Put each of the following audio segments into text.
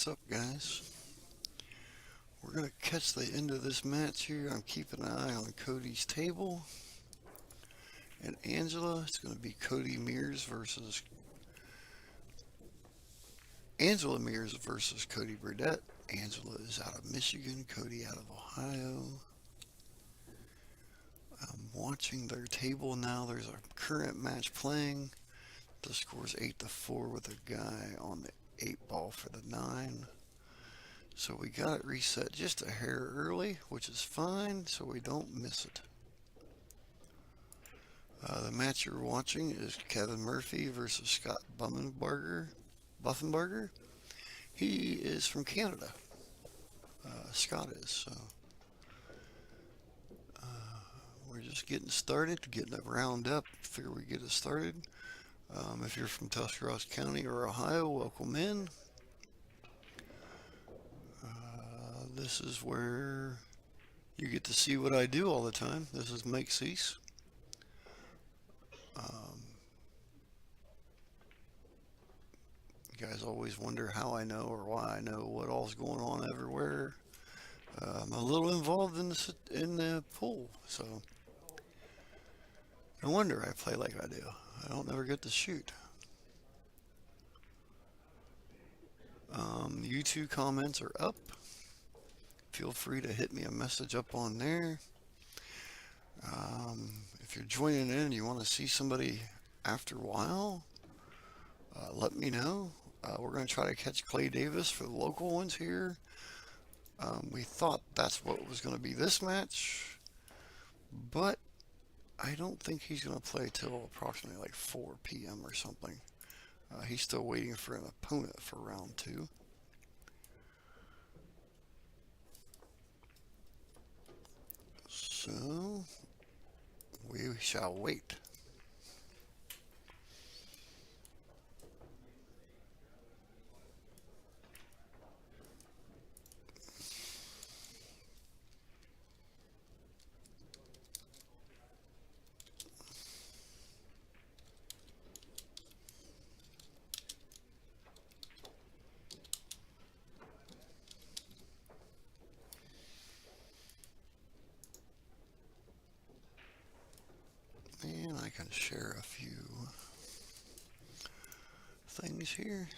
What's up, guys? We're going to catch the end of this match here. I'm keeping an eye on Cody's table. And Angela, it's going to be Angela Mears versus Cody Burdett. Angela is out of Michigan, Cody out of Ohio. I'm watching their table now. There's a current match playing. The score's 8-4 with a guy on the 8 ball for the 9. So we got it reset just a hair early, which is fine, so we don't miss it. The match you're watching is Kevin Murphy versus Scott Buffenbarger. He is from Canada. Scott is, so we're just getting started, getting it round up. Figure we get it started. If you're from Tuscarawas County or Ohio, welcome in. This is where you get to see what I do all the time. This is Mike Cease. You guys always wonder how I know or why I know what all's going on everywhere. I'm a little involved in the pool, so no wonder I play like I do. I don't never get to shoot. YouTube comments are up. Feel free to hit me a message up on there. If you're joining in and you want to see somebody after a while, let me know. We're going to try to catch Clay Davis for the local ones here. We thought that's what was going to be this match, but I don't think he's going to play till approximately like 4 p.m. or something. He's still waiting for an opponent for round 2. So we shall wait. And I can share a few things here.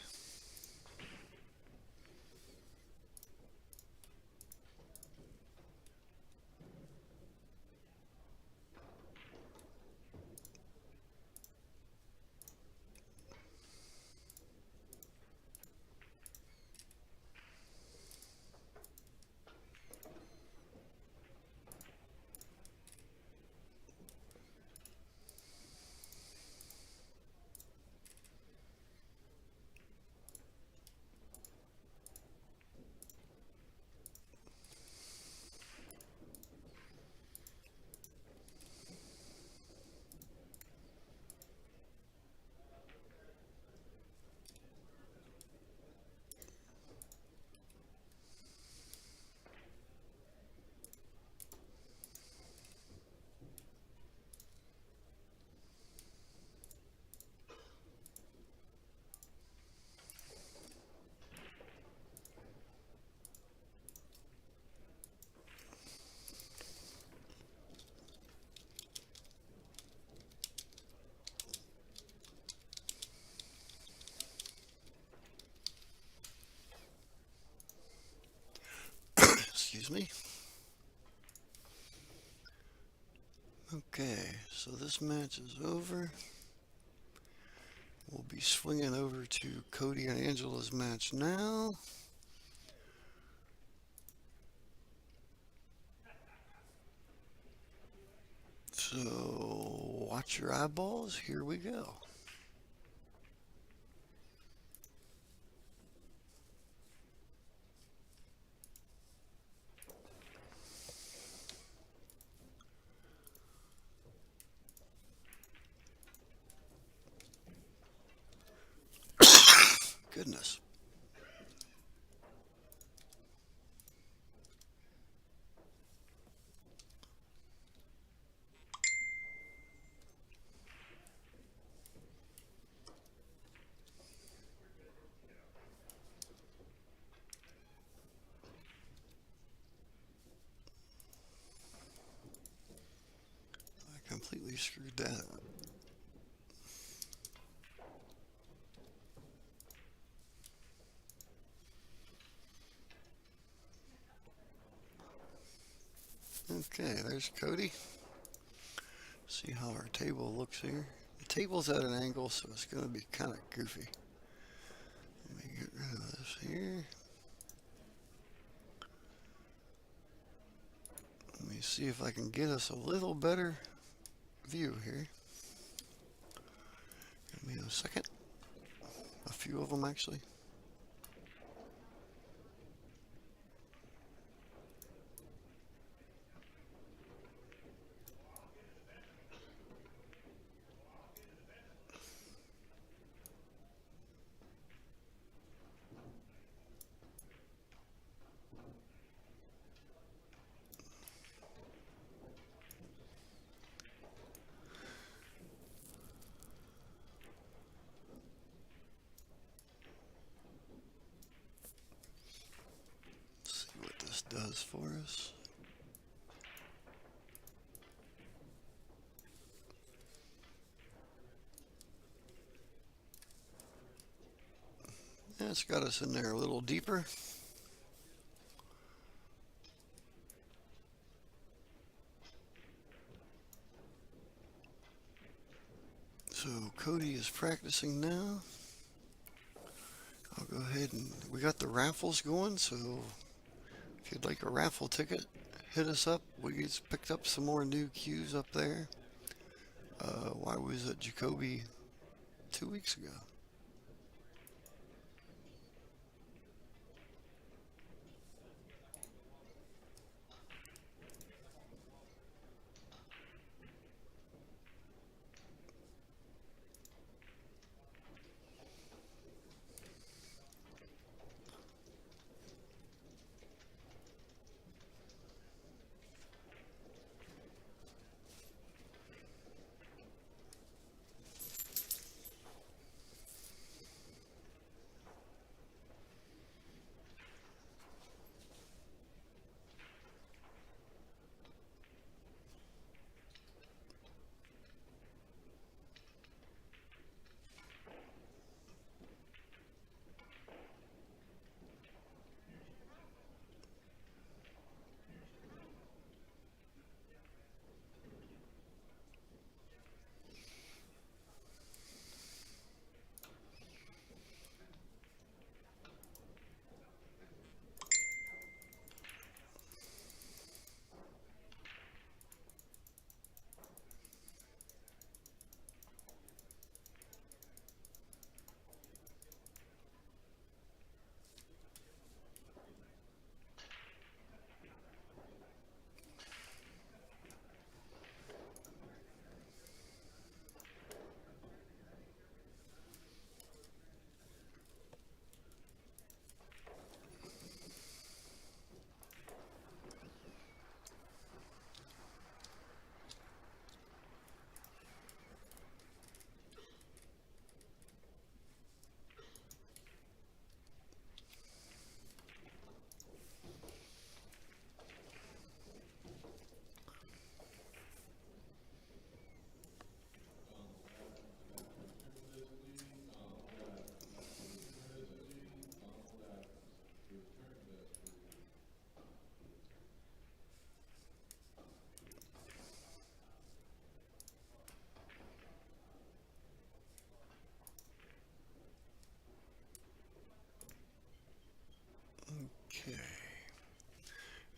Excuse me. Okay, so this match is over. We'll be swinging over to Cody and Angela's match now. So watch your eyeballs. Here we go. Goodness. completely screwed that up. Okay, there's Cody. See how our table looks here. The table's at an angle, so it's going to be kind of goofy. Let me get rid of this here. Let me see if I can get us a little better view here. Give me a second. A few of them actually. Does for us. Yeah, it's got us in there a little deeper. So Cody is practicing now. I'll go ahead and we got the raffles going, so if you'd like a raffle ticket, hit us up. We just picked up some more new cues up there. Why was it Jacoby 2 weeks ago? Okay.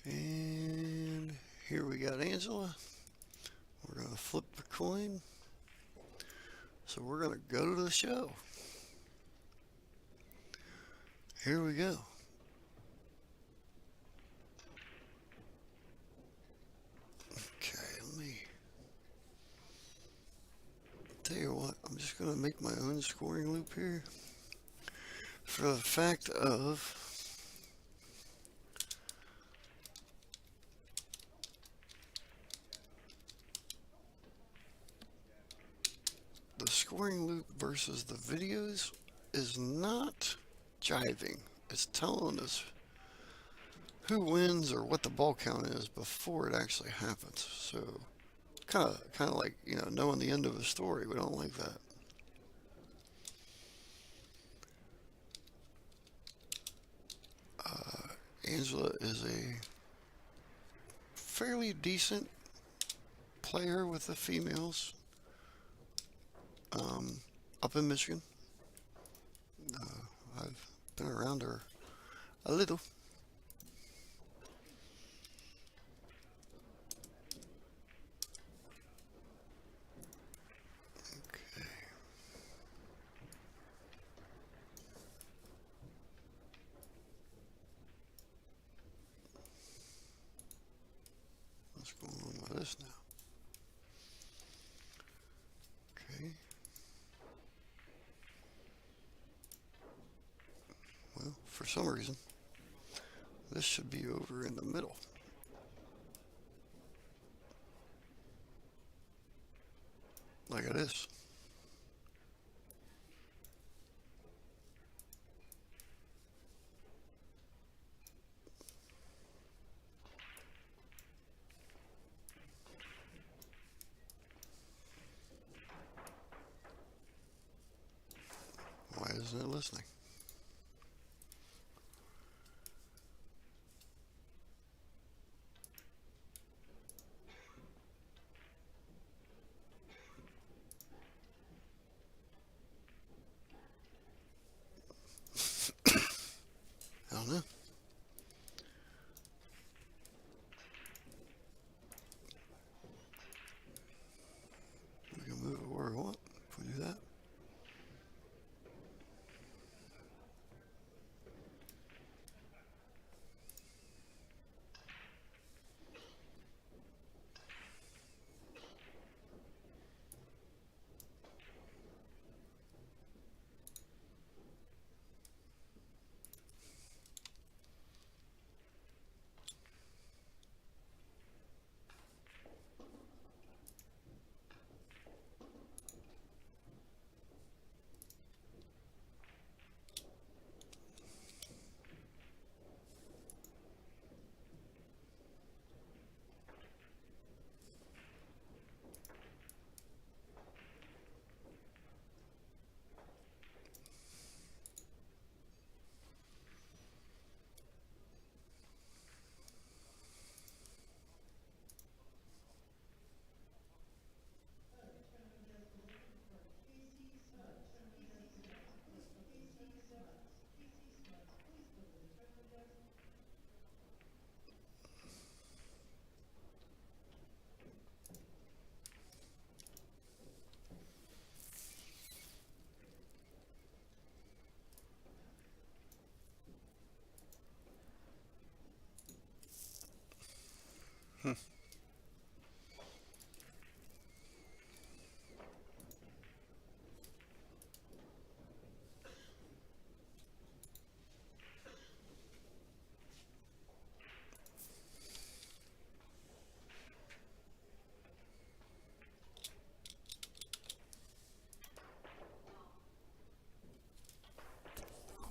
And here we got Angela. We're going to flip the coin. So we're going to go to the show. Here we go. Okay, let me tell you what, I'm just going to make my own scoring loop here. For the fact of the scoring loop versus the videos is not jiving. It's telling us who wins or what the ball count is before it actually happens. So Kind of like, you know, knowing the end of a story. We don't like that. Angela is a fairly decent player with the females up in Michigan. I've been around her a little. Okay. What's going on with this now? Okay. Well, for some reason, this should be over in the middle. Like it is. Why isn't it listening? I don't know. We can move it where we want if we do that.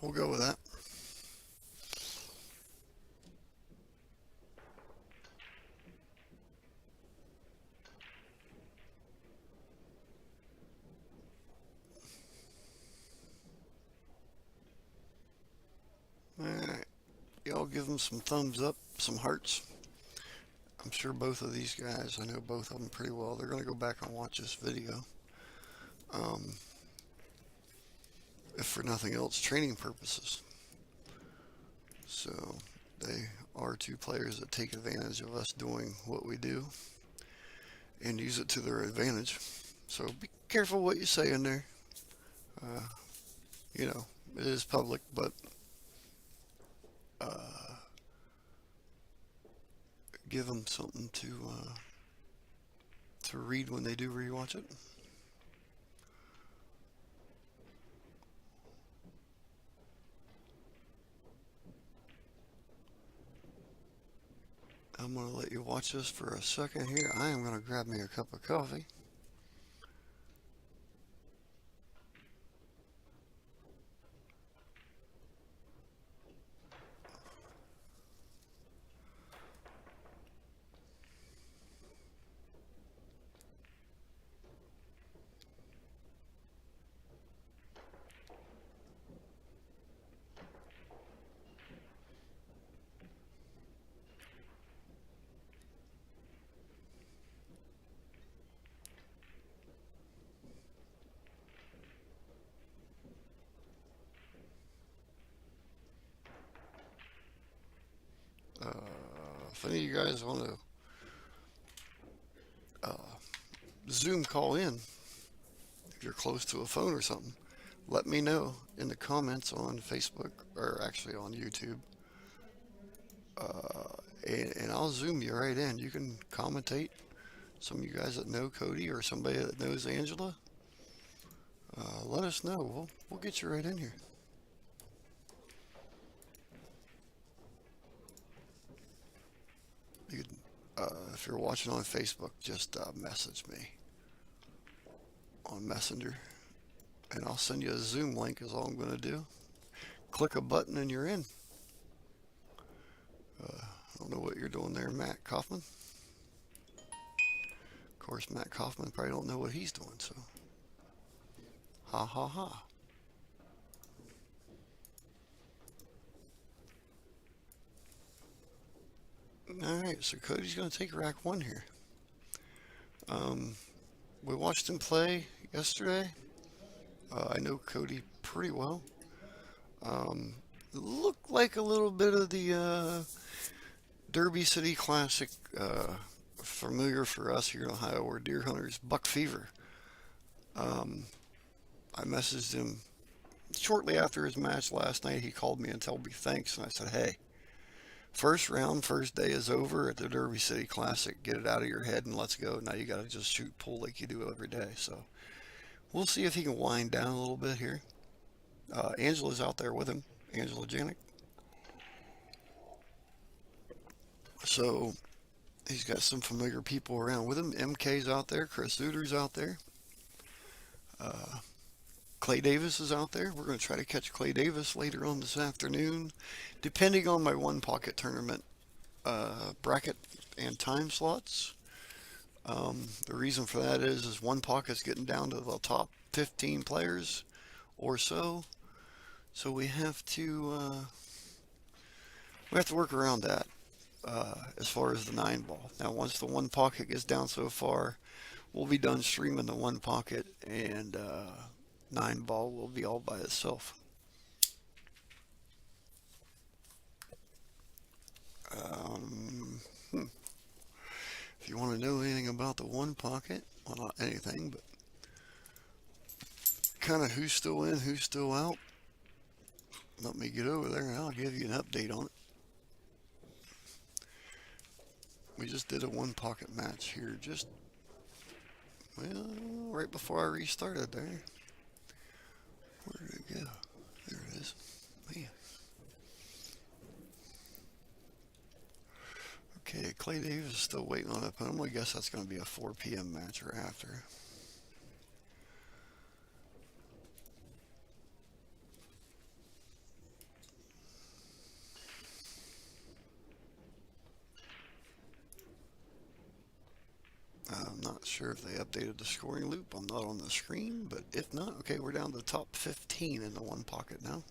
We'll go with that. Alright. Y'all give them some thumbs up, some hearts. I'm sure both of these guys, I know both of them pretty well. They're going to go back and watch this video. If for nothing else, training purposes. So they are two players that take advantage of us doing what we do and use it to their advantage. So be careful what you say in there. You know, it is public, but give them something to read when they do rewatch it. I'm going to let you watch this for a second here. I am going to grab me a cup of coffee. If any of you guys want to Zoom call in, if you're close to a phone or something, let me know in the comments on Facebook, or actually on YouTube, and I'll Zoom you right in. You can commentate. Some of you guys that know Cody or somebody that knows Angela, let us know. We'll get you right in here. You can, if you're watching on Facebook, just message me on Messenger, and I'll send you a Zoom link. Is all I'm going to do. Click a button and you're in. I don't know what you're doing there, Matt Kaufman. Of course, Matt Kaufman probably don't know what he's doing, so ha ha ha. Alright, so Cody's going to take rack 1 here. We watched him play yesterday. I know Cody pretty well. Looked like a little bit of the Derby City Classic, familiar for us here in Ohio, we're deer hunters, buck fever. I messaged him shortly after his match last night. He called me and told me thanks, and I said, hey, first round, first day is over at the Derby City Classic. Get it out of your head and let's go. Now you got to just shoot pull like you do every day. So we'll see if he can wind down a little bit here. Angela's out there with him, Angela Janik. So he's got some familiar people around with him. MK's out there, Chris Uter's out there. Clay Davis is out there. We're going to try to catch Clay Davis later on this afternoon, depending on my one pocket tournament bracket and time slots. The reason for that is one pocket's getting down to the top 15 players or so. So we have to work around that as far as the 9-ball. Now, once the one pocket gets down so far, we'll be done streaming the one pocket, and 9-ball will be all by itself. If you want to know anything about the one pocket, well, not anything, but kind of who's still in, who's still out, let me get over there and I'll give you an update on it. We just did a one pocket match here just, well, right before I restarted there. Where did it go? There it is. Man. Okay, Clay Davis is still waiting on it, but I'm going to guess that's going to be a 4 p.m. match or after. I'm not sure if they updated the scoring loop. I'm not on the screen, but if not, okay, we're down to the top 15 in the one pocket now.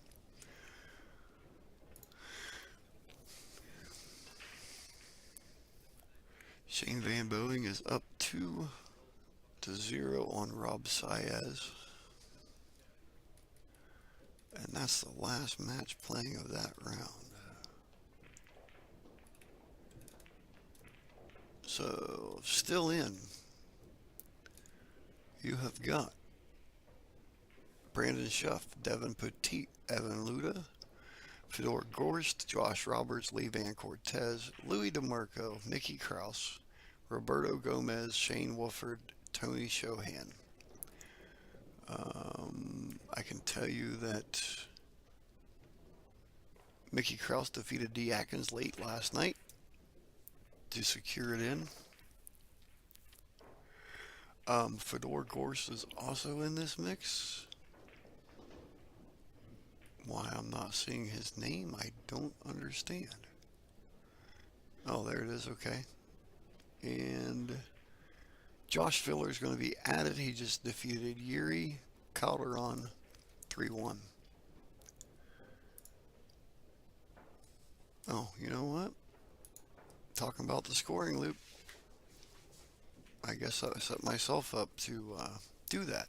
Shane Van Boeing is up 2-0 on Rob Saez. And that's the last match playing of that round. So, still in, you have got Brandon Schuff, Devin Petit, Evan Luda, Fedor Gorst, Josh Roberts, Lee Van Cortez, Louis DeMarco, Mickey Kraus, Roberto Gomez, Shane Wolford, Tony Shohan. I can tell you that Mickey Kraus defeated D. Atkins late last night to secure it in. Fedor Gorst is also in this mix. Why I'm not seeing his name, I don't understand. Oh, there it is, okay. And Josh Filler is going to be added. He just defeated Yuri Calderon 3-1. Oh, you know what? Talking about the scoring loop, I guess I set myself up to do that.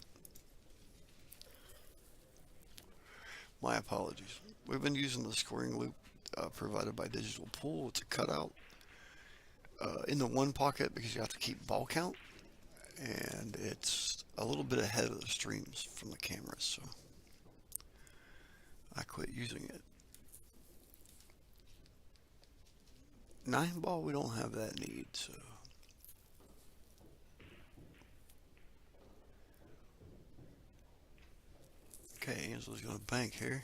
My apologies. We've been using the scoring loop provided by Digital Pool. It's a cutout in the one pocket because you have to keep ball count, and it's a little bit ahead of the streams from the cameras, so I quit using it. 9-ball, we don't have that need, so. Okay, Angela's gonna bank here.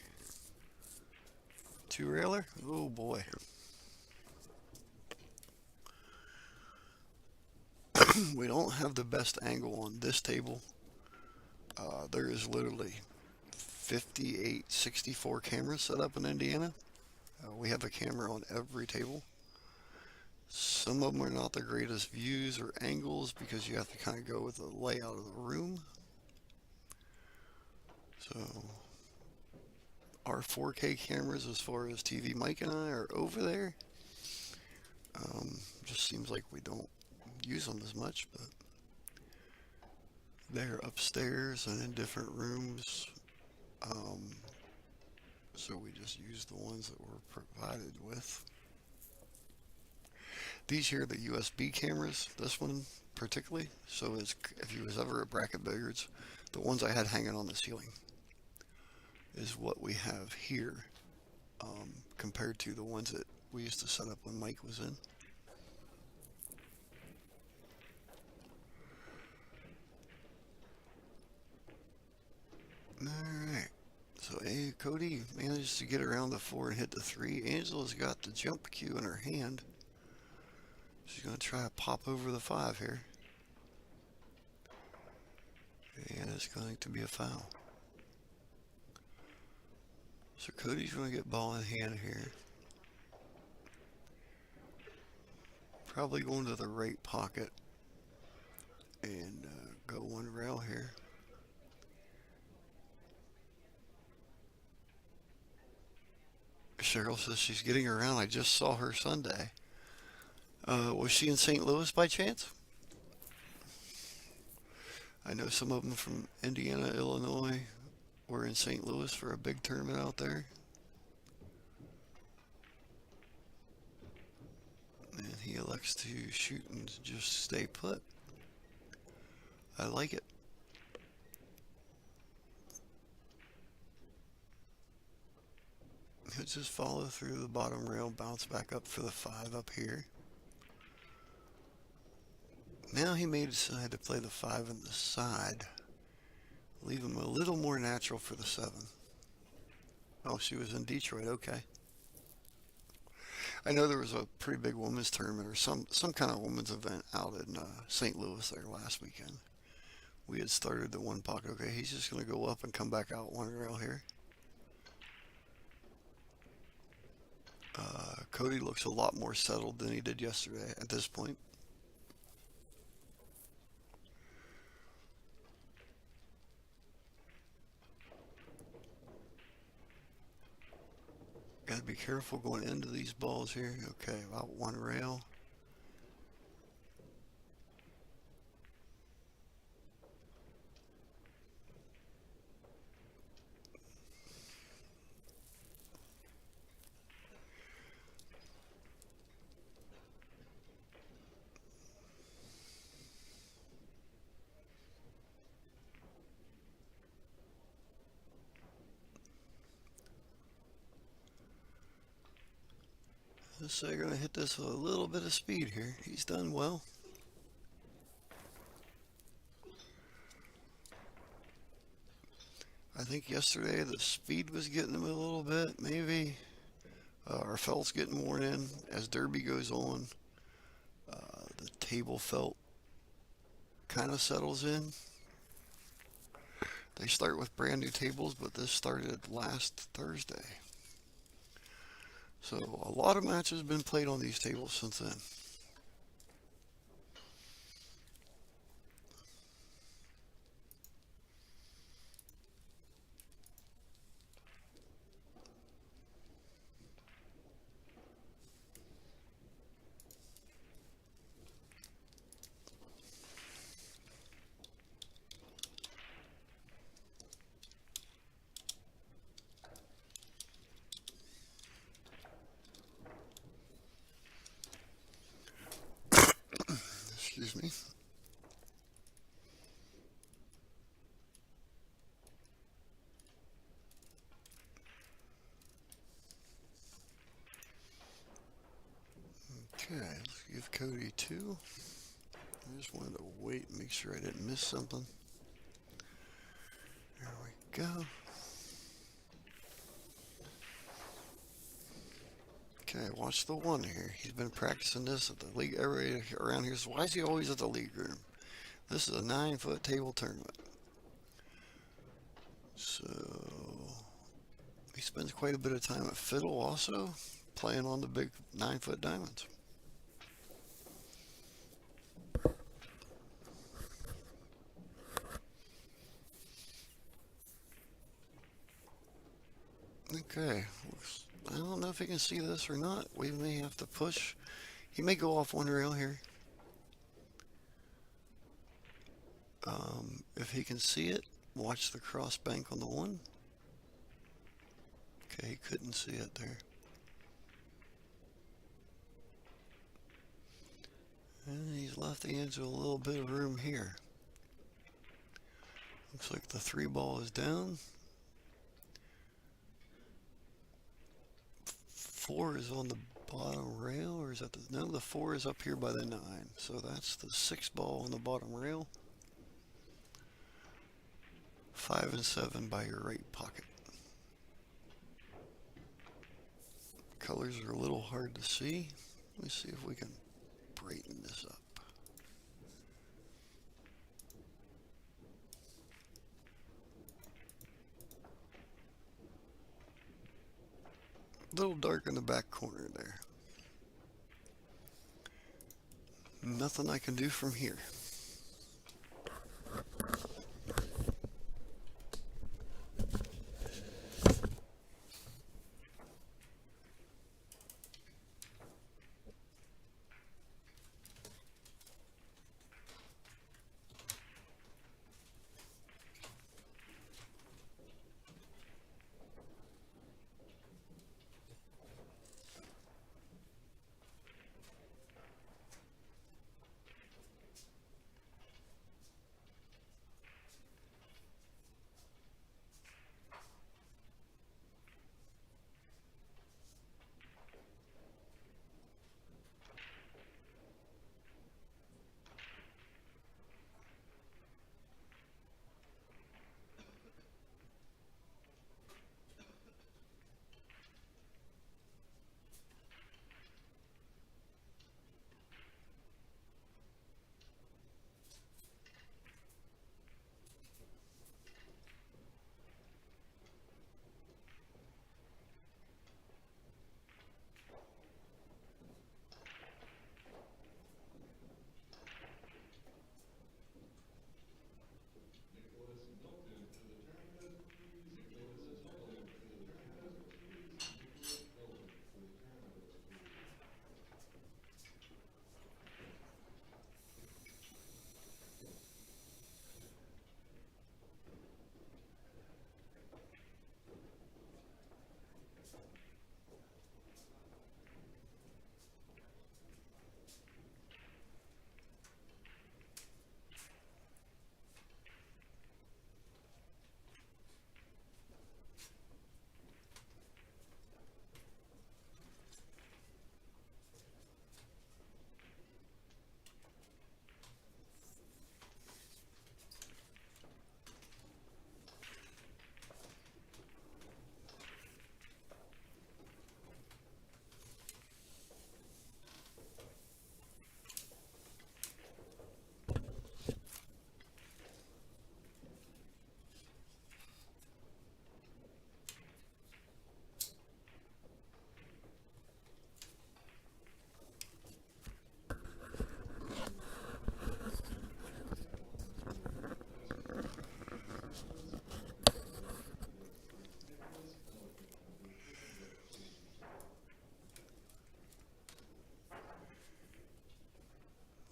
2-railer? Oh boy. We don't have the best angle on this table. There is literally 58, 64 cameras set up in Indiana. We have a camera on every table. Some of them are not the greatest views or angles because you have to kind of go with the layout of the room. So our 4K cameras, as far as TvMike and I, are over there. Just seems like we don't use them as much, but they're upstairs and in different rooms. So we just use the ones that we're provided with. These here are the USB cameras, this one particularly. So if you was ever at bracket billiards, the ones I had hanging on the ceiling is what we have here, compared to the ones that we used to set up when Mike was in. Alright, so Cody managed to get around the 4 and hit the 3. Angela's got the jump cue in her hand. She's going to try to pop over the 5 here. And it's going to be a foul. So Cody's going to get ball in hand here. Probably going to the right pocket and go 1 rail here. Cheryl says she's getting around. I just saw her Sunday. Was she in St. Louis by chance? I know some of them from Indiana, Illinois were in St. Louis for a big tournament out there. And he elects to shoot and just stay put. I like it. He'll just follow through the bottom rail, bounce back up for the 5 up here. Now he may decide to play the 5 on the side. Leave him a little more natural for the 7. Oh, she was in Detroit, okay. I know there was a pretty big women's tournament or some kind of women's event out in St. Louis there last weekend. We had started the 1 pocket. Okay, he's just going to go up and come back out 1 rail here. Cody looks a lot more settled than he did yesterday at this point. Gotta be careful going into these balls here. Okay, about 1 rail. So you're going to hit this with a little bit of speed here. He's done well. I think yesterday the speed was getting him a little bit, maybe. Our felt's getting worn in as Derby goes on. The table felt kind of settles in. They start with brand new tables, but this started last Thursday. So a lot of matches have been played on these tables since then. Okay, let's give Cody 2. I just wanted to wait and make sure I didn't miss something. There we go. Okay, watch the 1 here. He's been practicing this at the league. Everybody around here says, why is he always at the league room? This is a 9-foot table tournament. So he spends quite a bit of time at fiddle also, playing on the big 9-foot diamonds. Okay, I don't know if he can see this or not. We may have to push. He may go off one rail here. If he can see it, watch the cross bank on the 1. Okay, he couldn't see it there. And he's left the edge of a little bit of room here. Looks like the 3 ball is down. 4 is on the bottom rail, or is that no, the 4 is up here by the 9. So that's the 6 ball on the bottom rail. 5 and 7 by your right pocket. Colors are a little hard to see. Let me see if we can brighten this up. A little dark in the back corner there. Nothing I can do from here.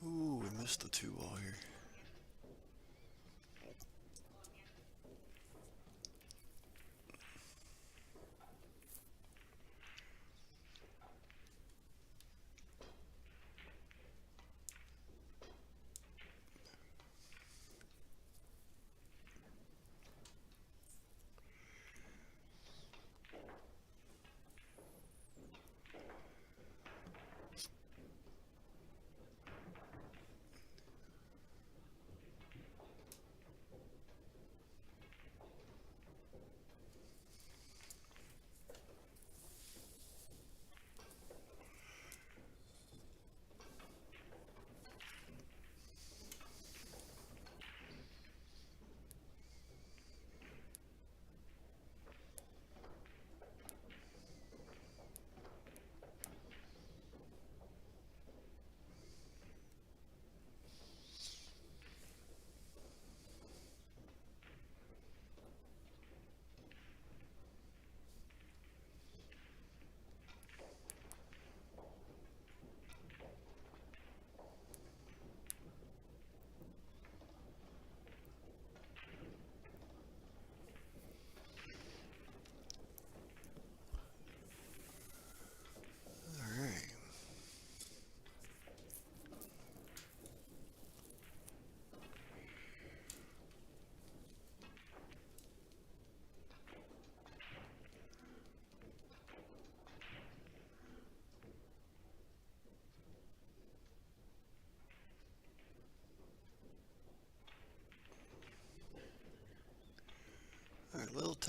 Ooh, we missed the 2 ball here.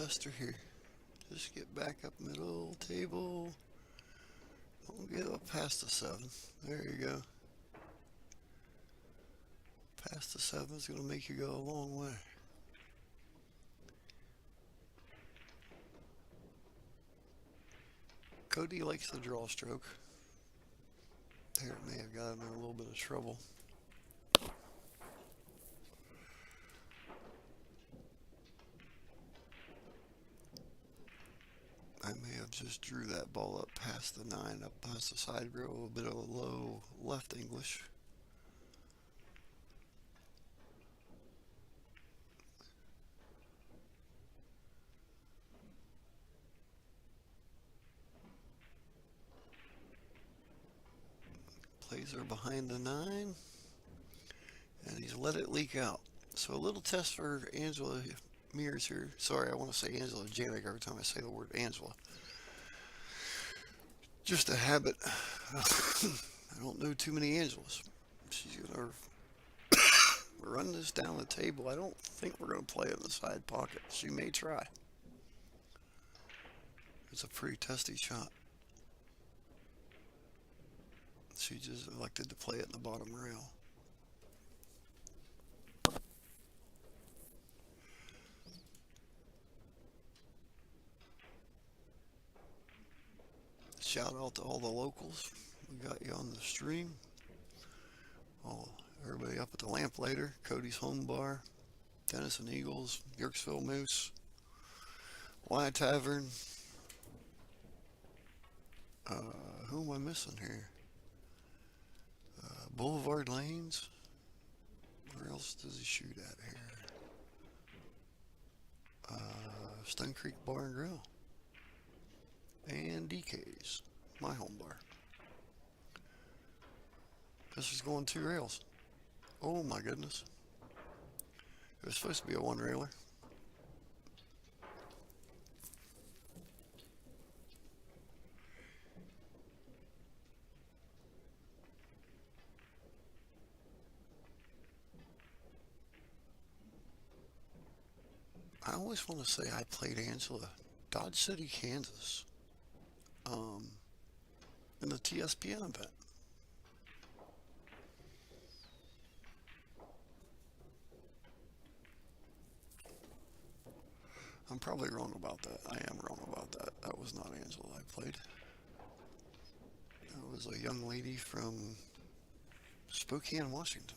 tester here. Just get back up middle table. Don't get up past the 7. There you go. Past the 7 is going to make you go a long way. Cody likes the draw stroke. There, it may have got him in a little bit of trouble. I may have just drew that ball up past the 9, up past the side rail, a bit of a low left English. Plays are behind the 9, and he's let it leak out. So a little test for Angela Mears here. Sorry, I want to say Angela Janik every time I say the word Angela. Just a habit. I don't know too many Angelas. She's gonna run this down the table. I don't think we're gonna play in the side pocket. She may try. It's a pretty testy shot. She just elected to play it in the bottom rail. Shout out to all the locals. We got you on the stream. Everybody up at the Lamplighter, Cody's Home Bar, Denison Eagles, Yorksville Moose, Y Tavern. Who am I missing here? Boulevard Lanes. Where else does he shoot at here? Stone Creek Bar and Grill. And DK's, my home bar. This is going 2 rails. Oh my goodness. It was supposed to be a 1-railer. I always want to say I played Angela, Dodge City, Kansas, in the TSPN event. I'm probably wrong about that. I am wrong about that. That was not Angela I played. That was a young lady from Spokane, Washington.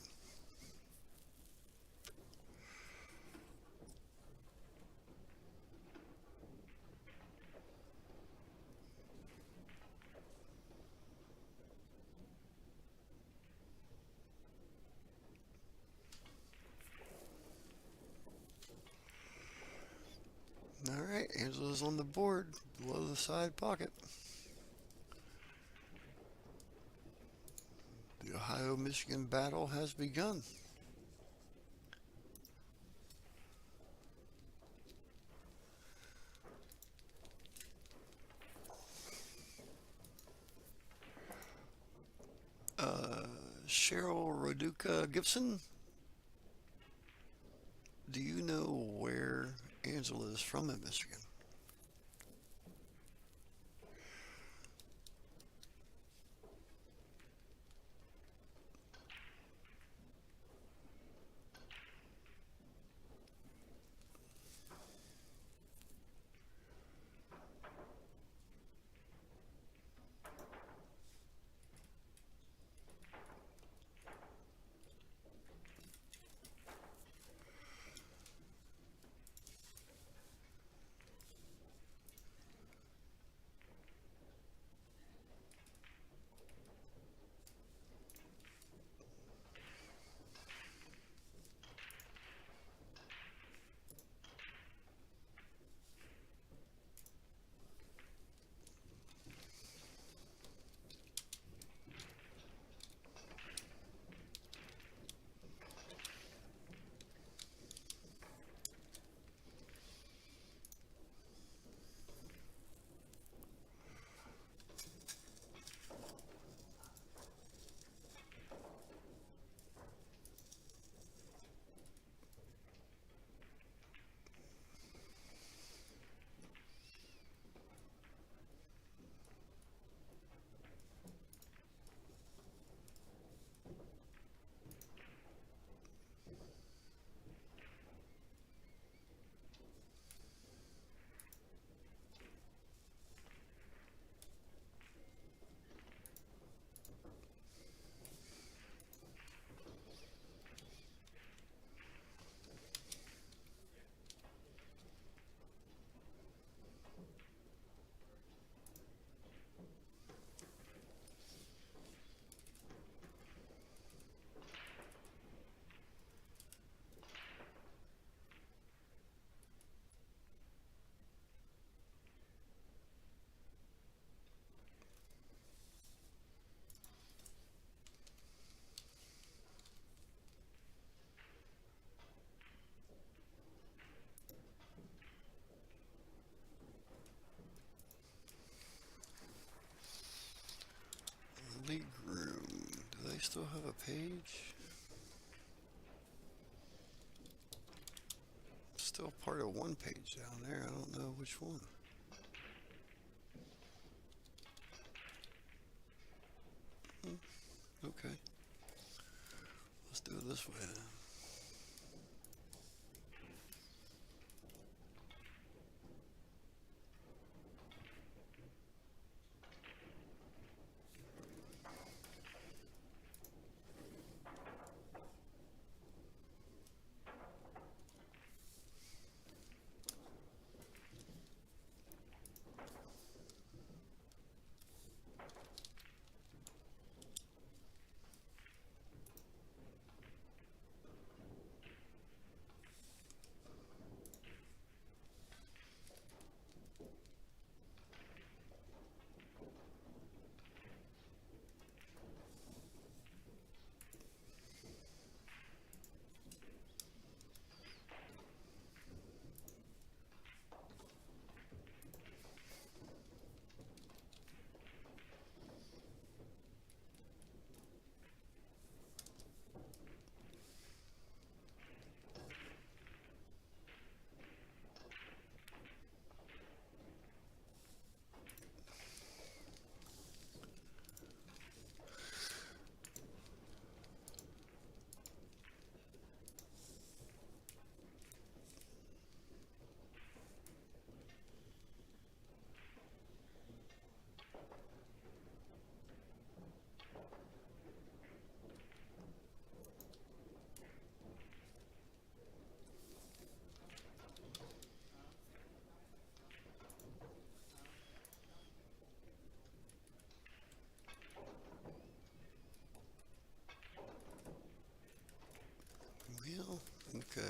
Alright, Angela's on the board, below the side pocket. The Ohio-Michigan battle has begun. Cheryl Roduca Gibson, do you know where Angela is from in Michigan? still have a page? Still part of one page down there. I don't know which one. Okay. Let's do it this way then. Well, okay.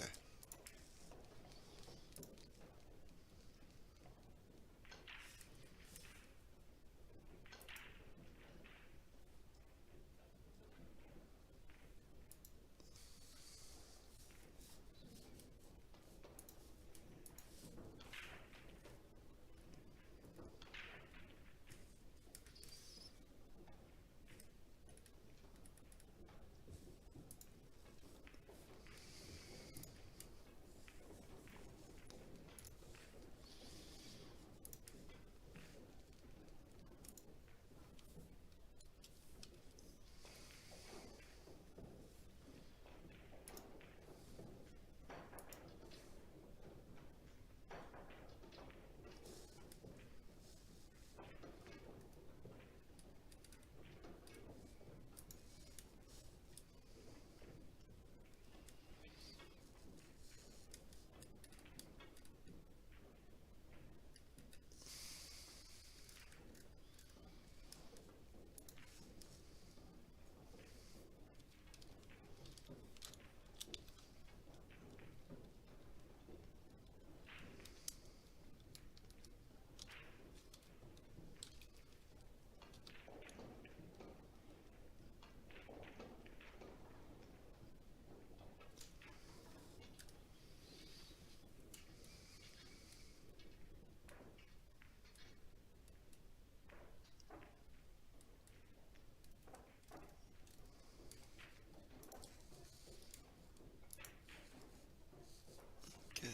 Okay,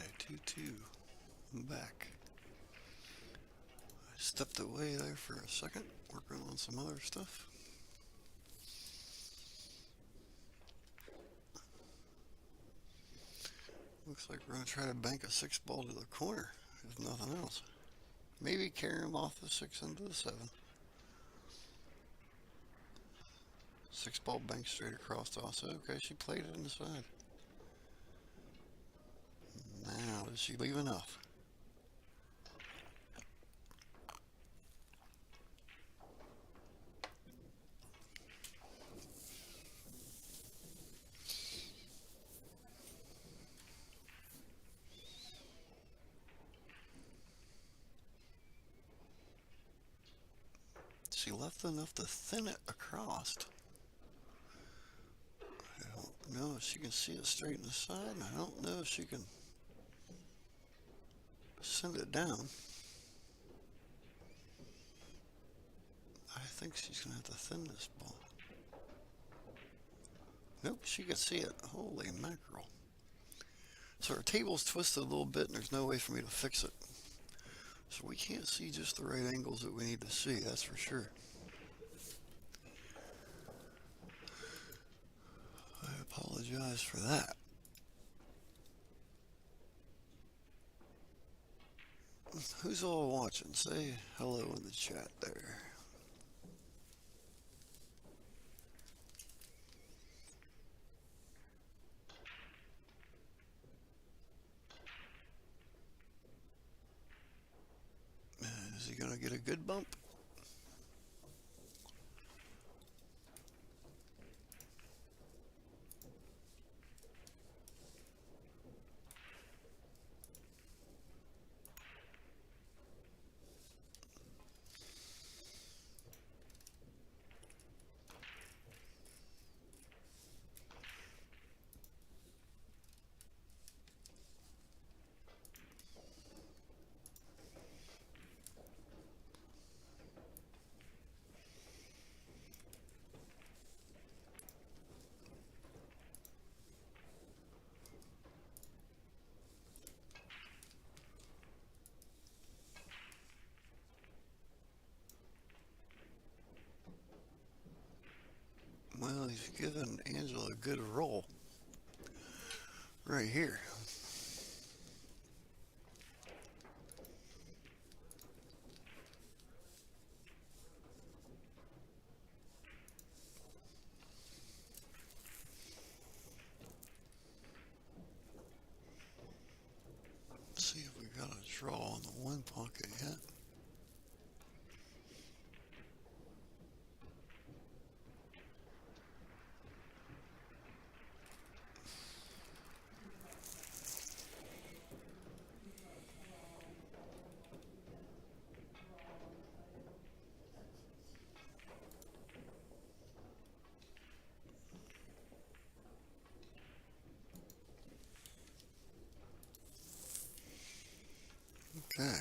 2-2. I'm back. I stepped away there for a second, working on some other stuff. Looks like we're going to try to bank a 6 ball to the corner, if nothing else. Maybe carry him off the 6 into the 7. 6 ball bank straight across also. Okay, she played it inside. Now, does she leave enough? She left enough to thin it across. I don't know if she can see it straight in the side, and I don't know if she can send it down. I think she's going to have to thin this ball. Nope, she could see it. Holy mackerel. So our table's twisted a little bit and there's no way for me to fix it. So we can't see just the right angles that we need to see, that's for sure. I apologize for that. Who's all watching? Say hello in the chat there. Is he gonna get a good bump? Well, he's giving Angela a good roll right here. Let's see if we got a draw on the one pocket yet. Okay.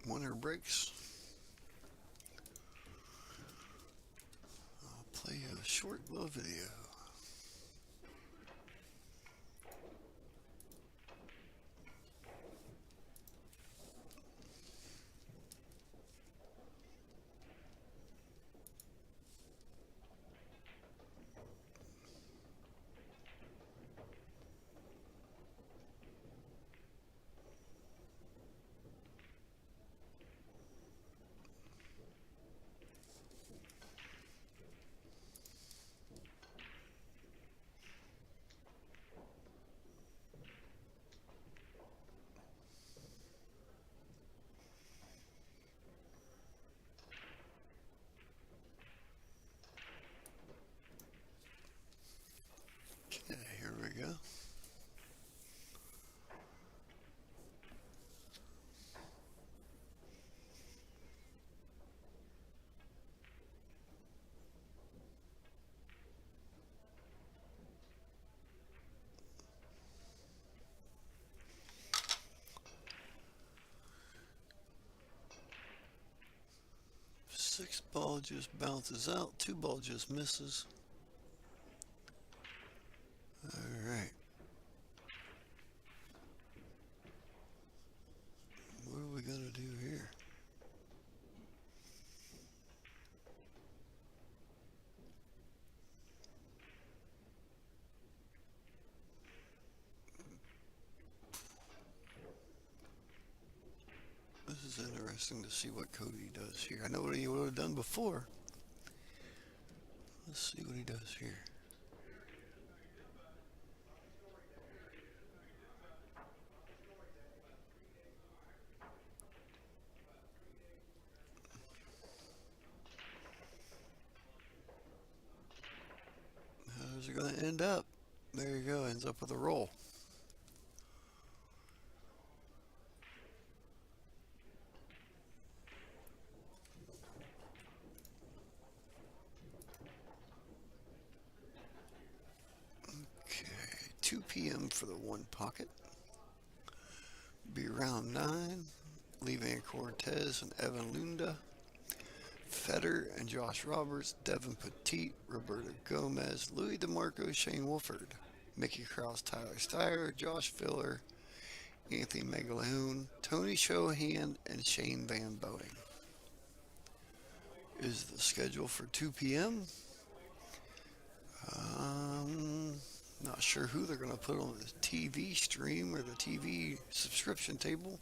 Winner breaks. I'll play a short little video. Okay, here we go. Six ball just bounces out. Two ball just misses. All right. What are we gonna do here? This is interesting to see what Cody does here. I know what he would have done before. Let's see what he does here. How's it going to end up? There you go, ends up with a roll. Okay, 2 p.m. for the one pocket. Be round 9. Levan Cortez and Evan Lunda, Feder and Josh Roberts, Devin Petit, Roberto Gomez, Louis DeMarco, Shane Wolford, Mickey Krause, Tyler Steyer, Josh Filler, Anthony Megaloon, Tony Shohan, and Shane Van Boeing. Is the schedule for 2 p.m. Not sure who they're going to put on the TV stream or the TV subscription table.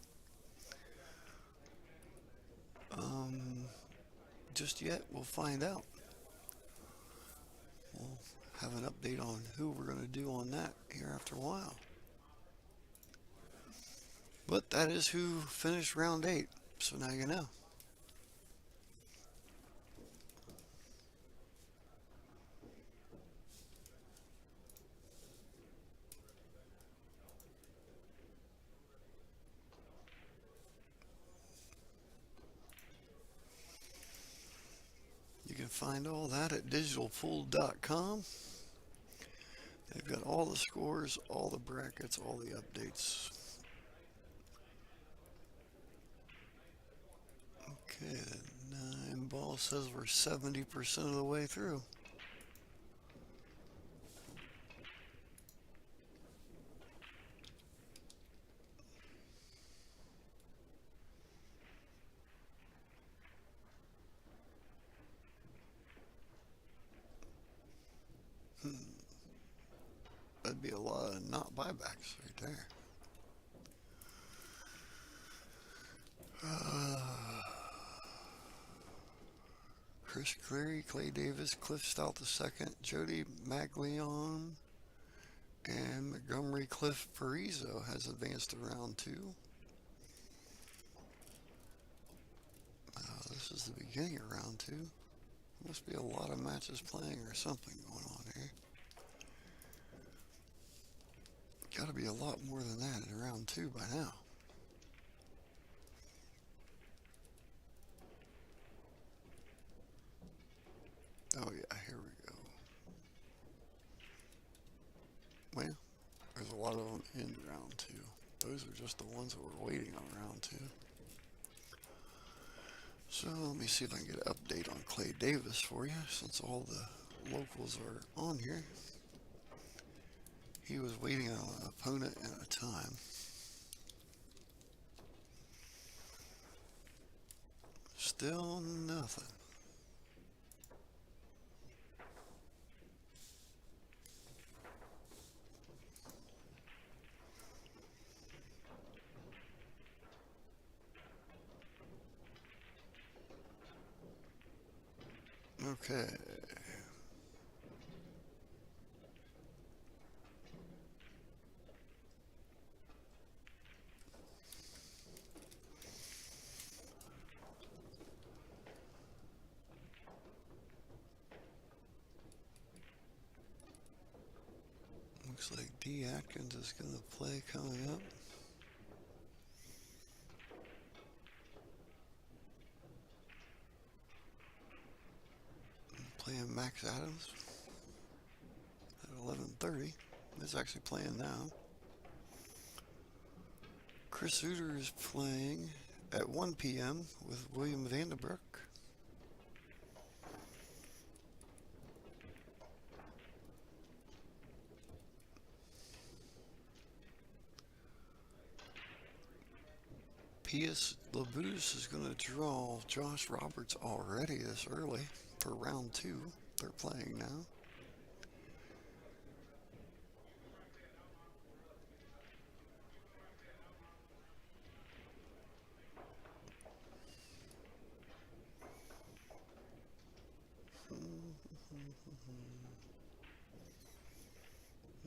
Just yet, we'll find out. We'll have an update on who we're going to do on that here after a while. But that is who finished round 8, so now you know. You can find all that at digitalpool.com. They've got all the scores, all the brackets, all the updates. Okay, 9 ball says we're 70% of the way through. That'd be a lot of not buybacks right there. Chris Cleary, Clay Davis, Cliff Stout II, Jody Maglione, and Montgomery Cliff Parizo has advanced to round 2. This is the beginning of round 2. Must be a lot of matches playing or something going on here. Gotta be a lot more than that in round 2 by now. Oh yeah, here we go. Well, there's a lot of them in round 2. Those are just the ones that we're waiting on round 2. So let me see if I can get an update on Clay Davis for you, since all the locals are on here. He was waiting on an opponent at a time. Still nothing. Okay. Looks like D. Atkins is going to play coming up. Playing Max Adams at 11:30. He's actually playing now. Chris Uter is playing at 1 p.m. with William Vandenbroek. Pius Labuse is going to draw Josh Roberts already this early for round 2. They're playing now.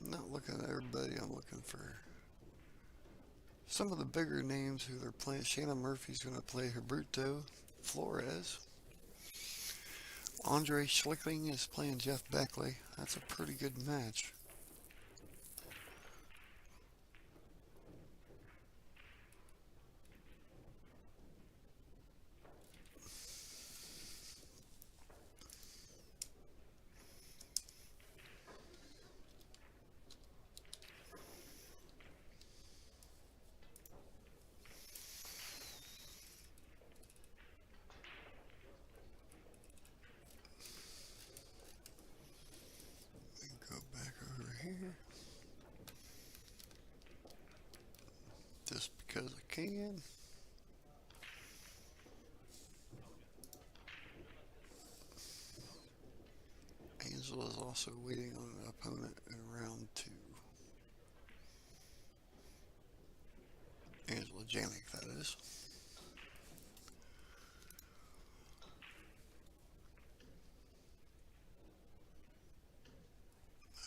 I'm not looking at everybody, I'm looking for some of the bigger names who they're playing. Shannon Murphy's going to play Roberto Flores. Andre Schlickling is playing Jeff Beckley. That's a pretty good match. can. Angela is also waiting on an opponent in round 2. Angela Janik, that is.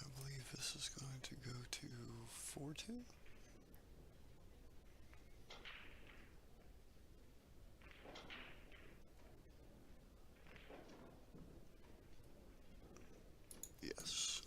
I believe this is going to go to 4-2. Yes.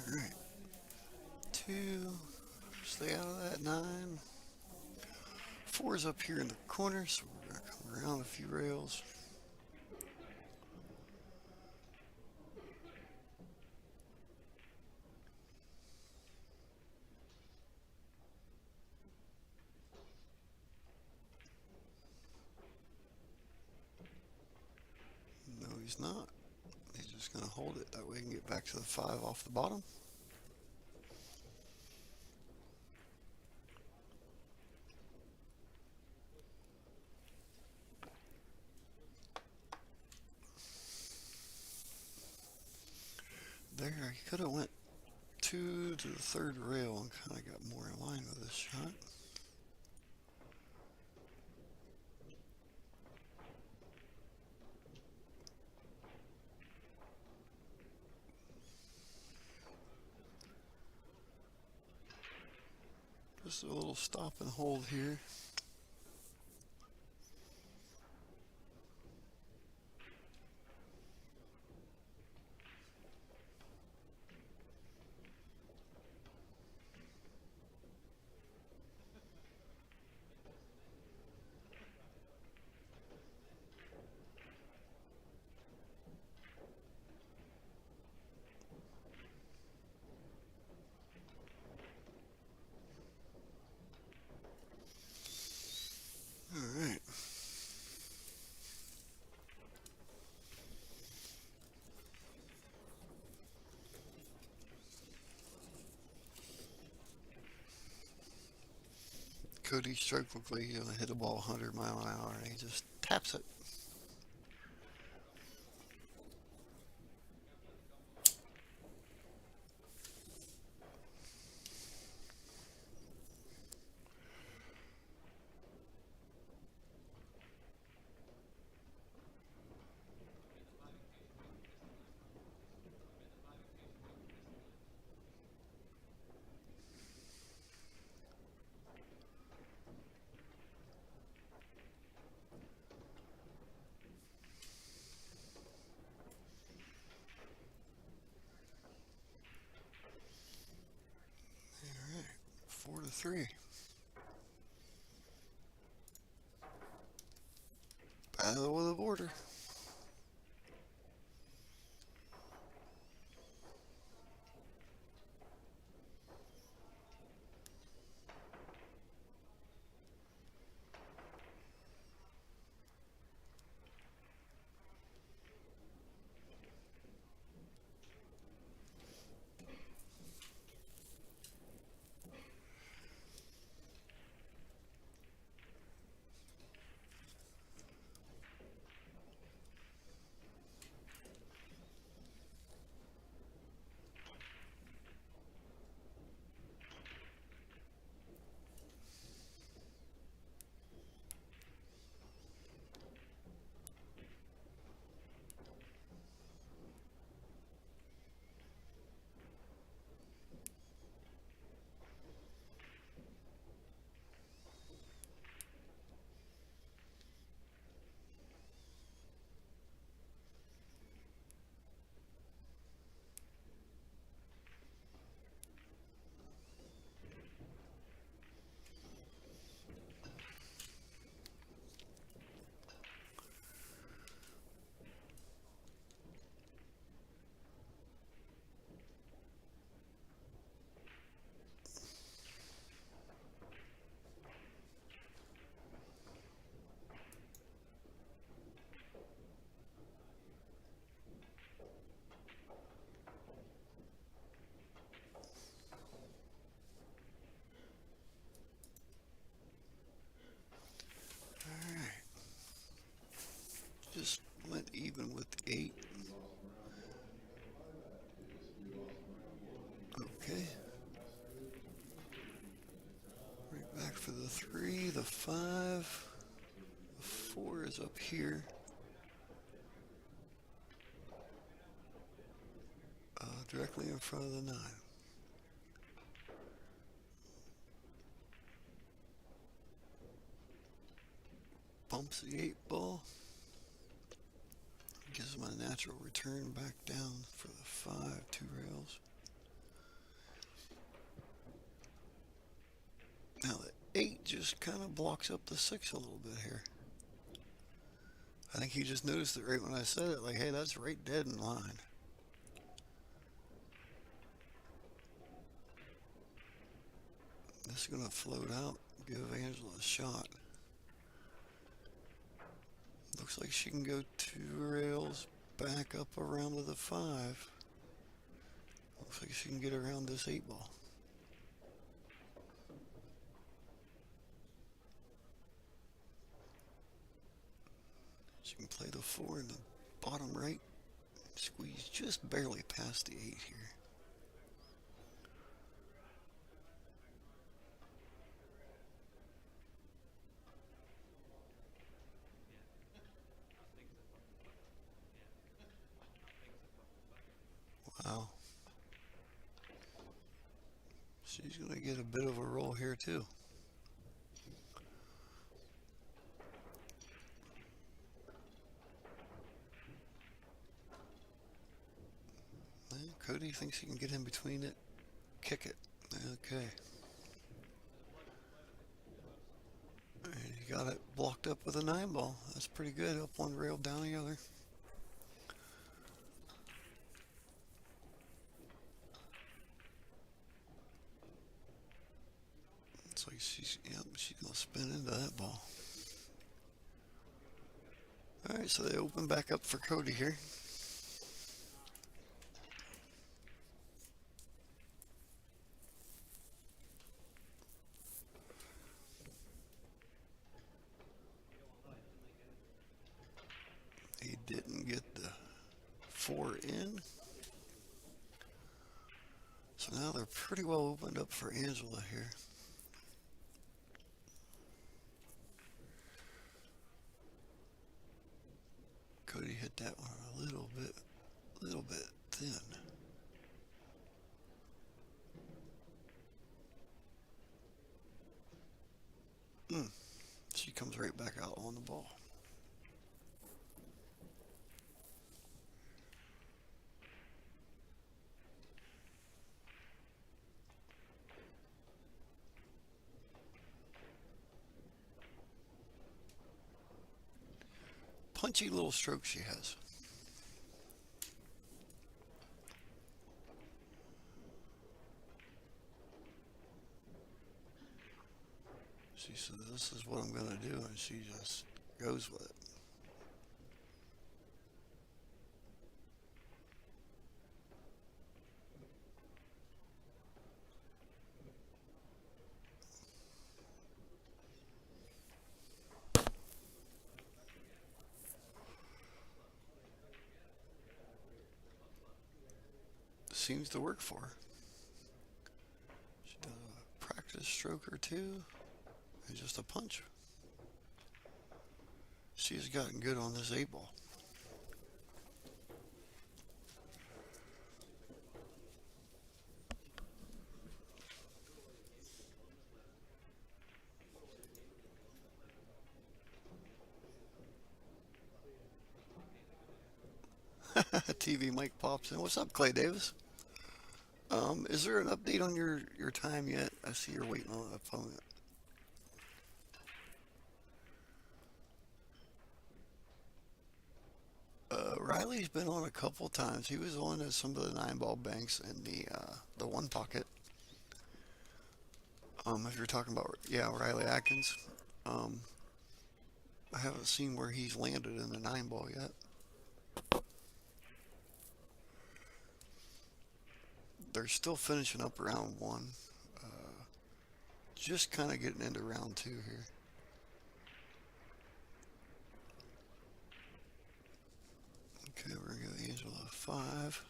All right. 2. Stay out of that 9. 4 is up here in the corner, so we're going to come around a few rails. No, he's not. He's just going to hold it. That way he can get back to the 5 off the bottom. There, he could have went 2 to the 3rd rail and kind of got more in line with this shot. Just a little stop and hold here. All right. Cody stroke looked like he's going to hit a ball 100 mile an hour, and he just taps it. All right, 4-3. Battle of the border. 3, the 5, the 4 is up here. Directly in front of the 9. Bumps the 8 ball. Gives him a natural return back down for the 5, 2 rails. Now the 8 just kind of blocks up the 6 a little bit here. I think he just noticed it right when I said it, like, hey, that's right dead in line. This is going to float out, give Angela a shot. Looks like she can go 2 rails back up around to the 5. Looks like she can get around this 8 ball. She can play the 4 in the bottom right. Squeeze just barely past the 8 here. Wow. She's going to get a bit of a roll here too. And Cody thinks he can get in between it. Kick it. Okay. And he got it blocked up with a 9 ball. That's pretty good. Up one rail, down the other. Looks like she's gonna spin into that ball. All right, so they open back up for Cody here. He didn't get the 4 in. So now they're pretty well opened up for Angela here. Cody hit that one a little bit thin. She comes right back out on the ball. Punchy little stroke she has. She said, this is what I'm going to do, and she just goes with it. Seems to work for her. She does a practice stroke or two, and just a punch. She's gotten good on this 8 ball. TvMike pops in. What's up, Clay Davis? Is there an update on your time yet? I see you're waiting on an opponent. Riley's been on a couple times. He was on some of the 9 ball banks in the 1 pocket. If you're talking about, yeah, Riley Atkins. I haven't seen where he's landed in the 9 ball yet. They're still finishing up round 1. Just kind of getting into round 2 here. Okay, we're going to go Angela 5.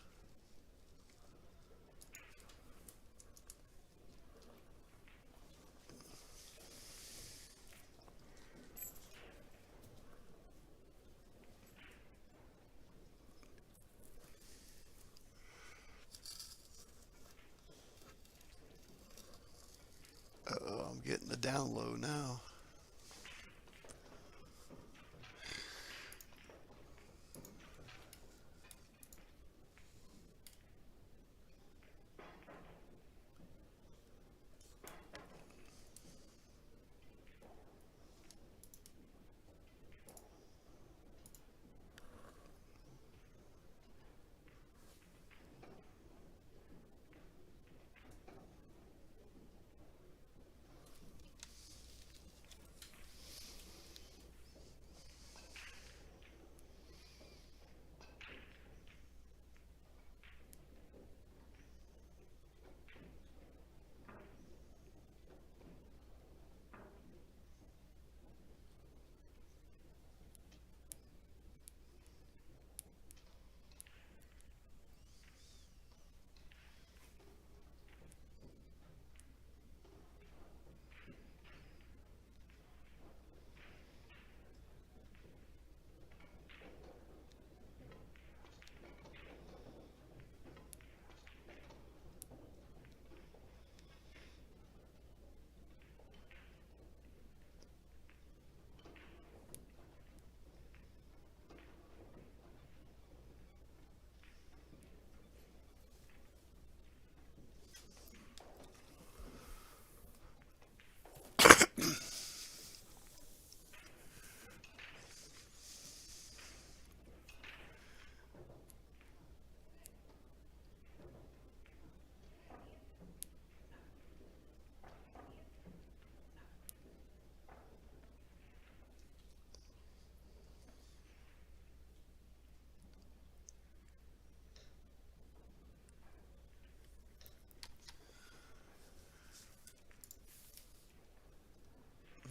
I'm getting the down low now.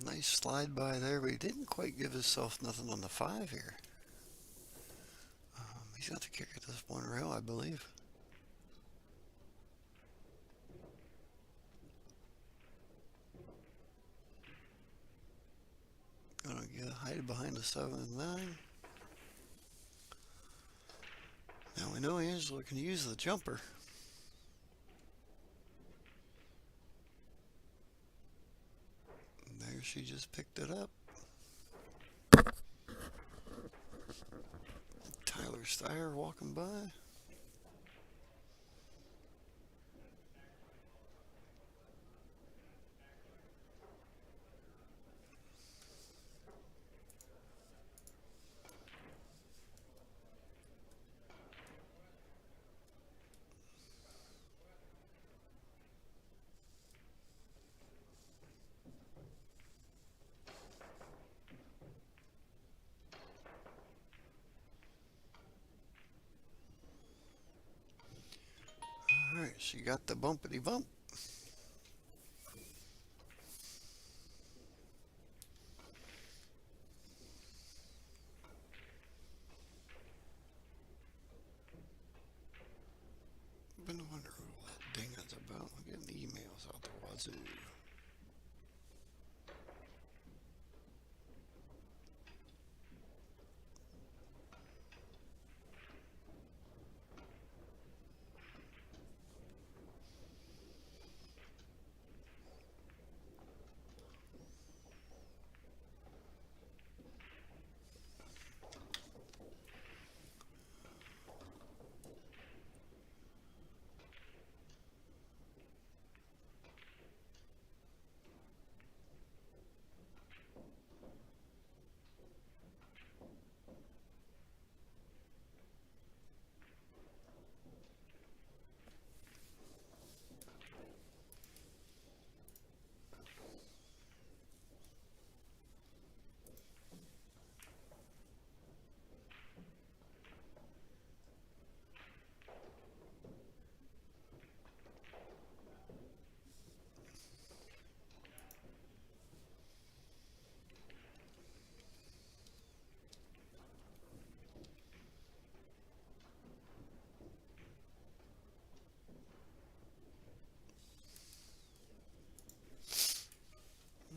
Nice slide by there, but he didn't quite give himself nothing on the 5 here. He's got to kick at this one rail, I believe. Gonna get hide behind the 7 and 9. Now we know Angela can use the jumper. And there she just picked it up. Tyler Steyer walking by. Alright, she got the bumpity bump. Been wondering what that ding is about. I'm getting emails out the wazoo.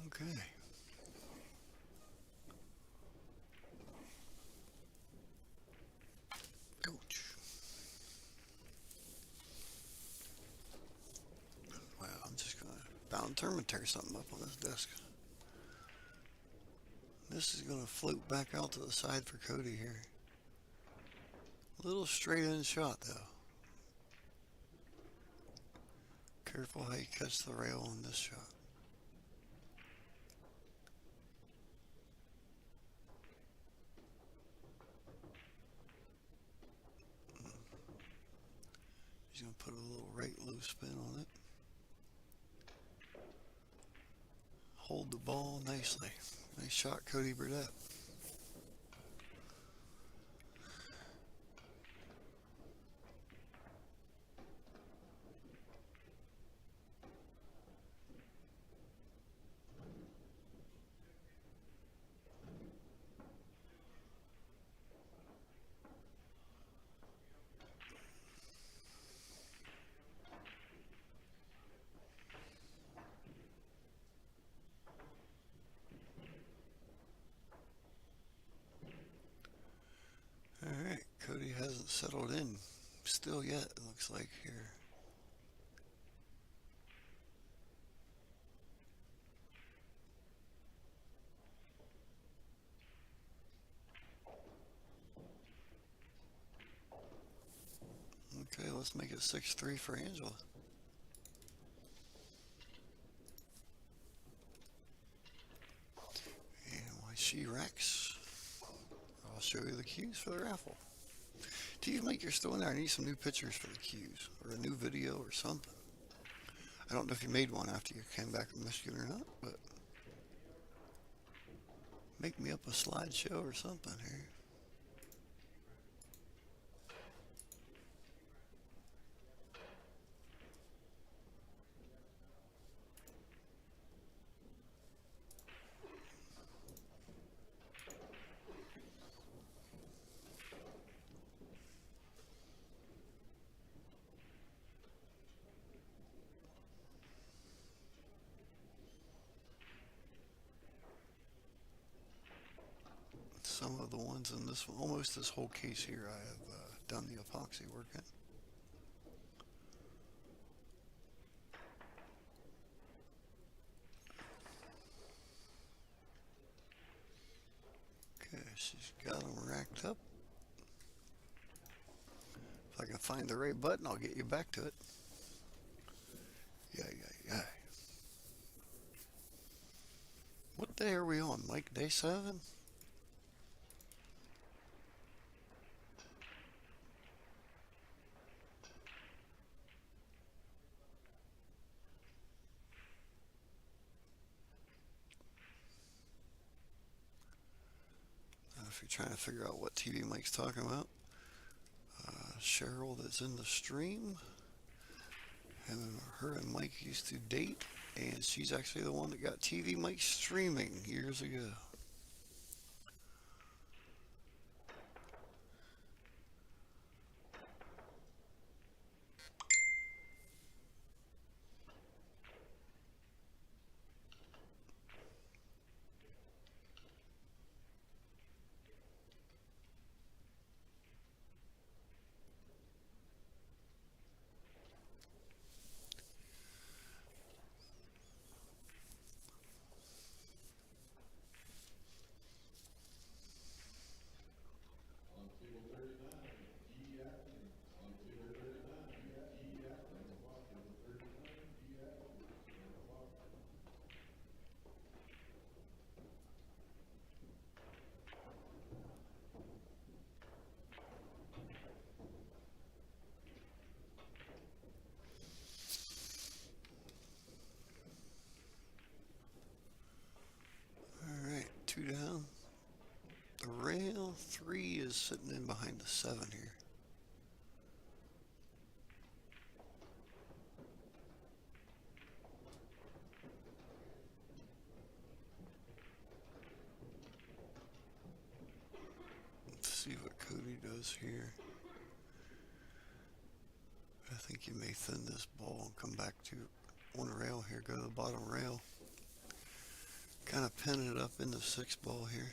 Okay. Ouch. Well, I'm just going to found term tear something up on this disc. This is going to float back out to the side for Cody here. Little straight in shot though. Careful how you catch the rail on this shot. He's going to put a little right low spin on it. Hold the ball nicely. Nice shot, Cody Burdett. Alright, Cody hasn't settled in still yet, it looks like here. Okay, let's make it 6-3 for Angela. And while she racks, I'll show you the cues for the raffle. TvMike, you're still in there. I need some new pictures for the cues, or a new video or something. I don't know if you made one after you came back from Michigan or not, but make me up a slideshow or something here. Some of the ones in this one, almost this whole case here, I have done the epoxy work in. Okay, she's got them racked up. If I can find the right button, I'll get you back to it. Yeah. What day are we on, Mike? Day 7? If you're trying to figure out what TvMike's talking about, Cheryl that's in the stream, and her and Mike used to date, and she's actually the one that got TvMike streaming years ago. Alright, 2 down. The rail 3 is sitting in behind the 7 here. Let's see what Cody does here. I think you may thin this ball and come back to one rail here. Go to the bottom rail. Kind of pin it up in the 6 ball here.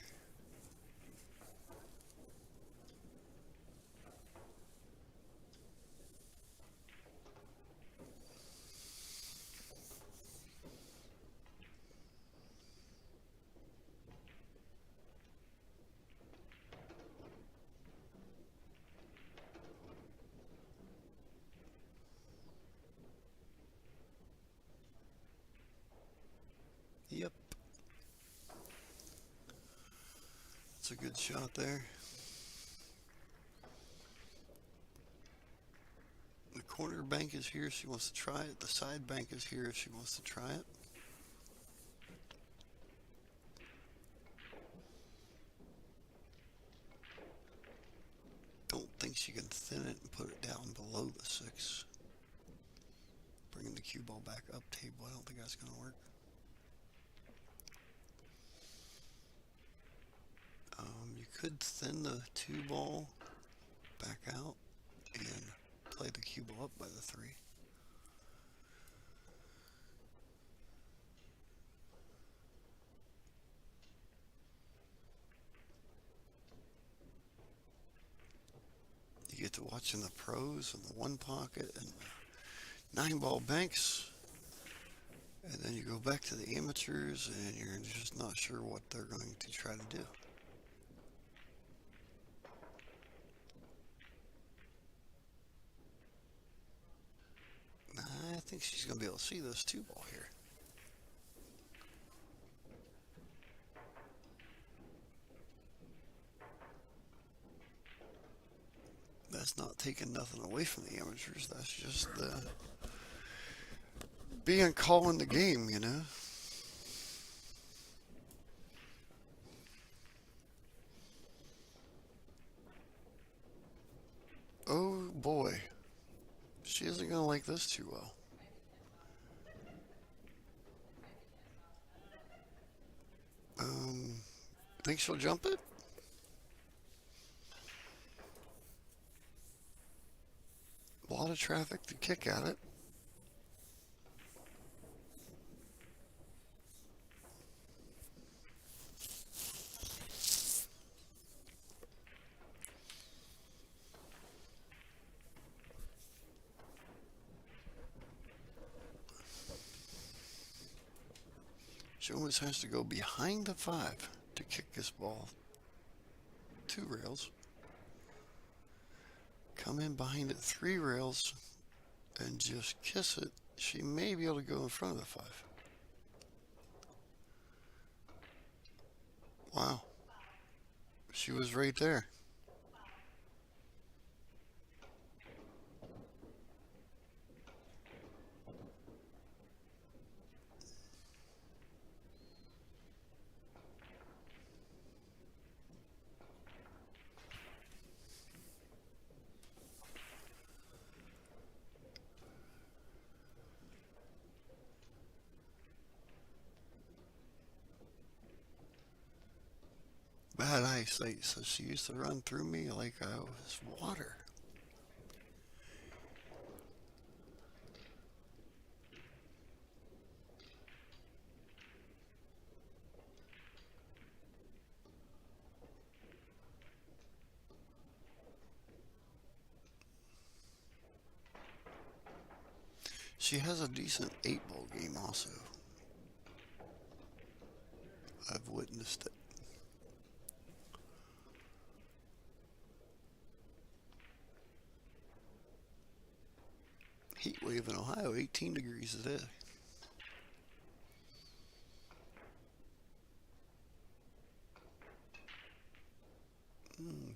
That's a good shot there. The corner bank is here. She wants to try it. The side bank is here if she wants to try it. Don't think she can thin it and put it down below the 6. Bringing the cue ball back up table. I don't think that's going to work. You could thin the 2 ball back out and play the cue ball up by the 3. You get to watching the pros and the 1 pocket and 9 ball banks, and then you go back to the amateurs and you're just not sure what they're going to try to do. I think she's going to be able to see this 2 ball here. That's not taking nothing away from the amateurs. That's just being calling the game, you know. Oh boy, she isn't going to like this too well. Think she'll jump it? A lot of traffic to kick at it. She almost has to go behind the 5 to kick this ball 2 rails. Come in behind it 3 rails and just kiss it. She may be able to go in front of the 5. Wow. She was right there. Bad eyesight, so she used to run through me like I was water. She has a decent 8-ball game also. I've witnessed it. Heat wave in Ohio, 18 degrees today.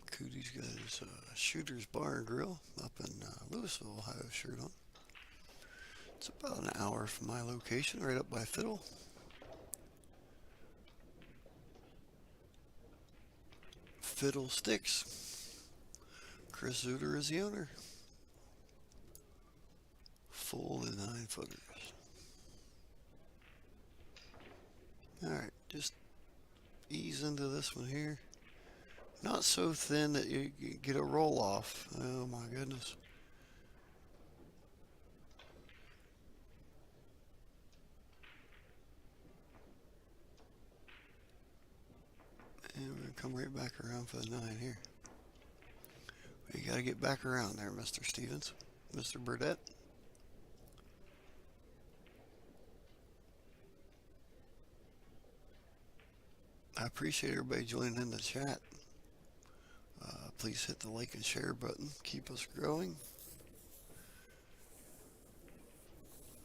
Cody's got his Shooter's Bar and Grill up in Louisville, Ohio shirt on. It's about an hour from my location, right up by Fiddle. Fiddle Sticks. Chris Zuter is the owner. Full to 9-footers. Alright, just ease into this one here. Not so thin that you get a roll off. Oh my goodness. And we're going to come right back around for the 9 here. You got to get back around there, Mr. Stevens. Mr. Burdett. I appreciate everybody joining in the chat. Please hit the like and share button. Keep us growing.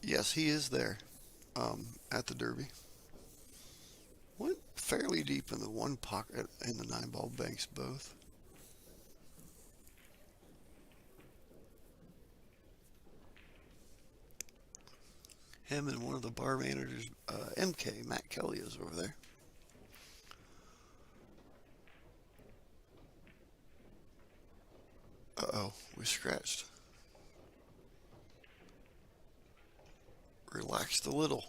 Yes, he is there at the Derby. Went fairly deep in the one pocket and the 9-ball banks both. Him and one of the bar managers, MK, Matt Kelly, is over there. Uh-oh, we scratched. Relaxed a little.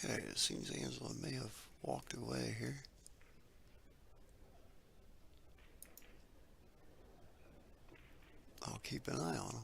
Okay, it seems Angela may have walked away here. I'll keep an eye on him.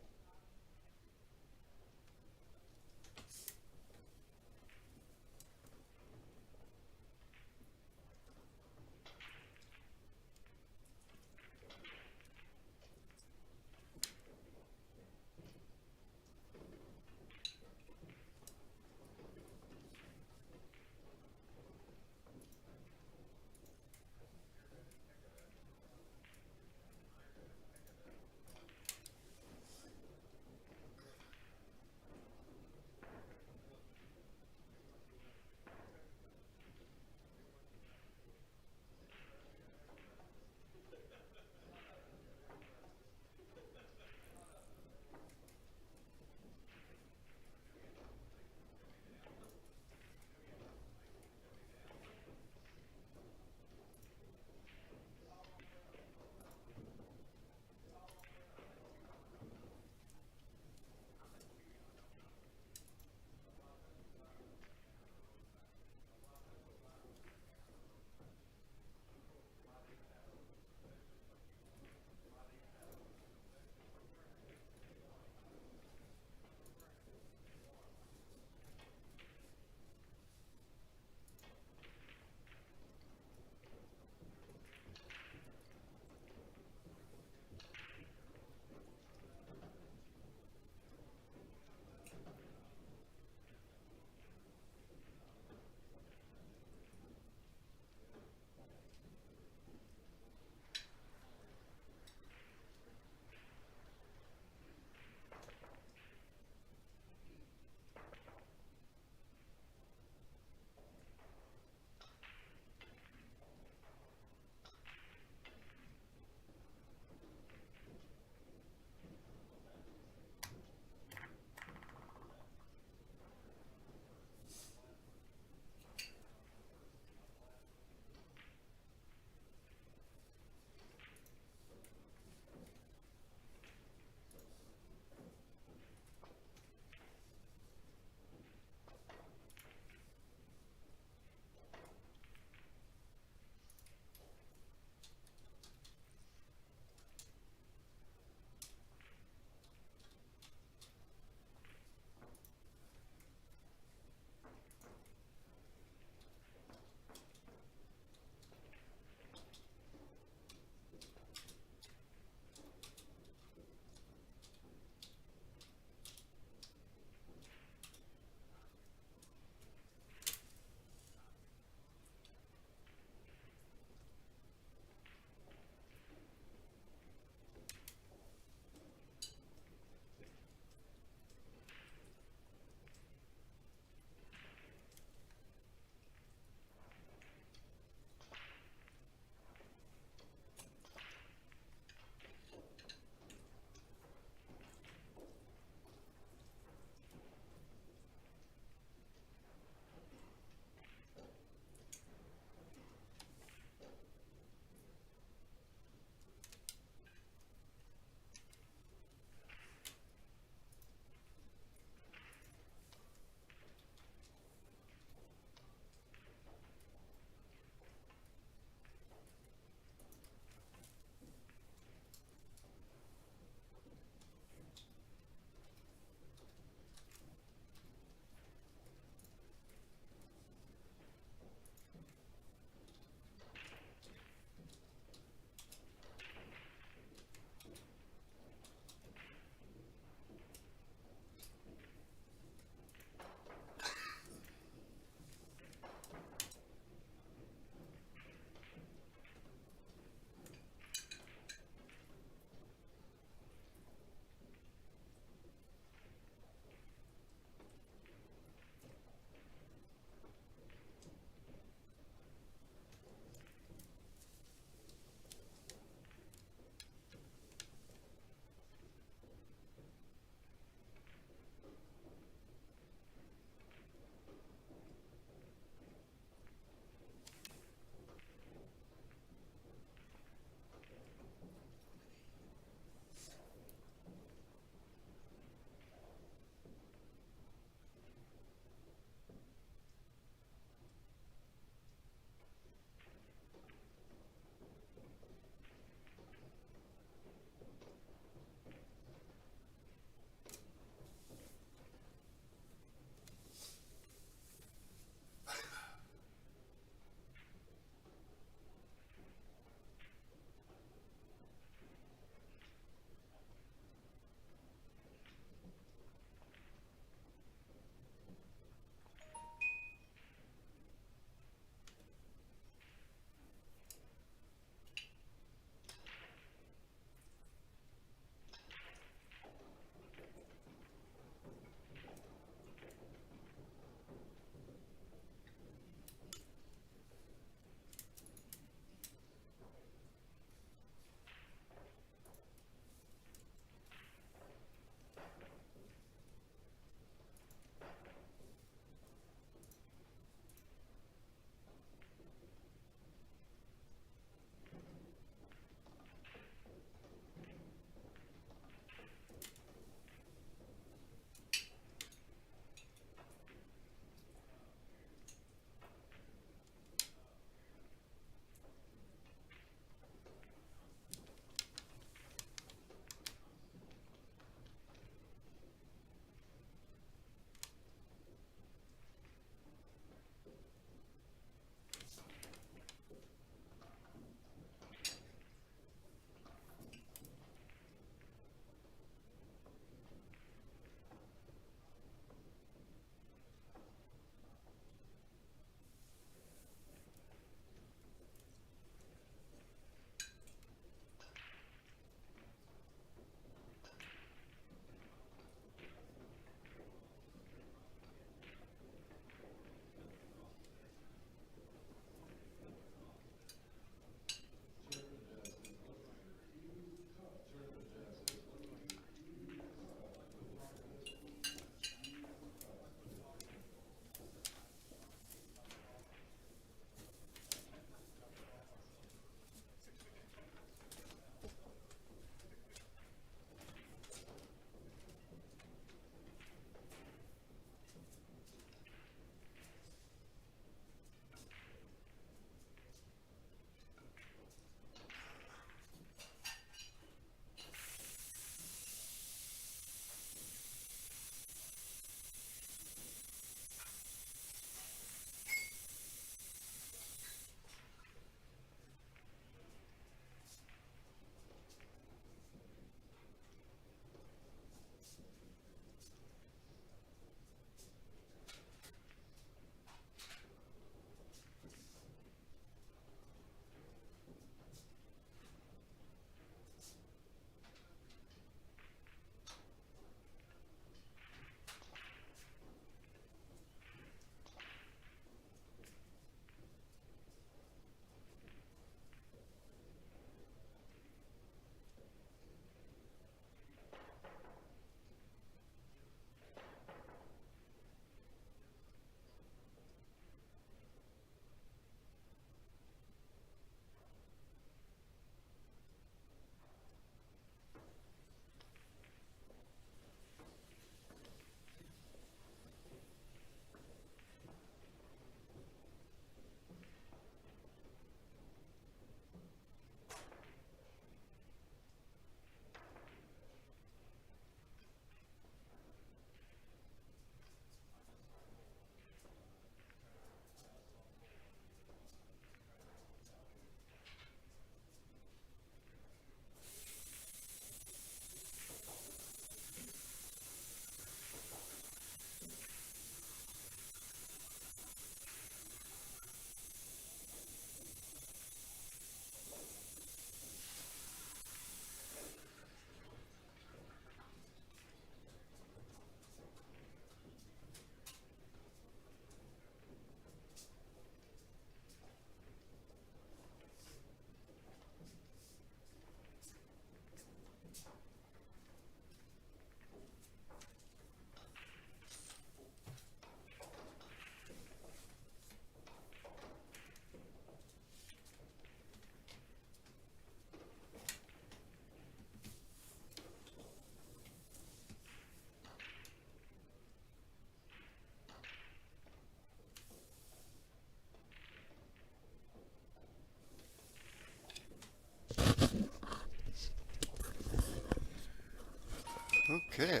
Okay,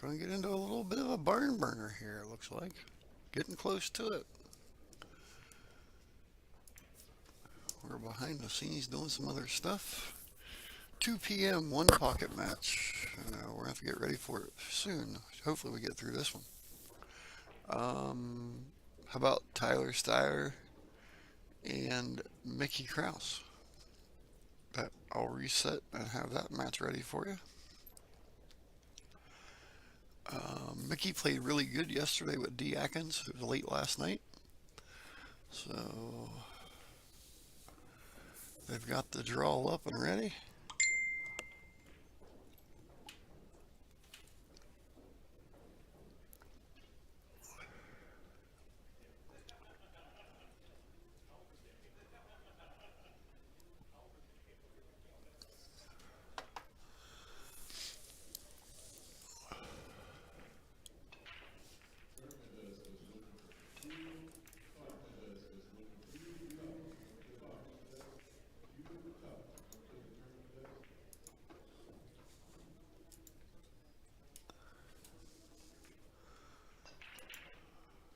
going to get into a little bit of a barn burner here, it looks like. Getting close to it. We're behind the scenes doing some other stuff. 2 p.m. one pocket match. We're going to have to get ready for it soon. Hopefully we get through this one. How about Tyler Steyer and Mickey Krause? I'll reset and have that match ready for you. Mickey played really good yesterday with D. Atkins. It was late last night. So they've got the draw up and ready.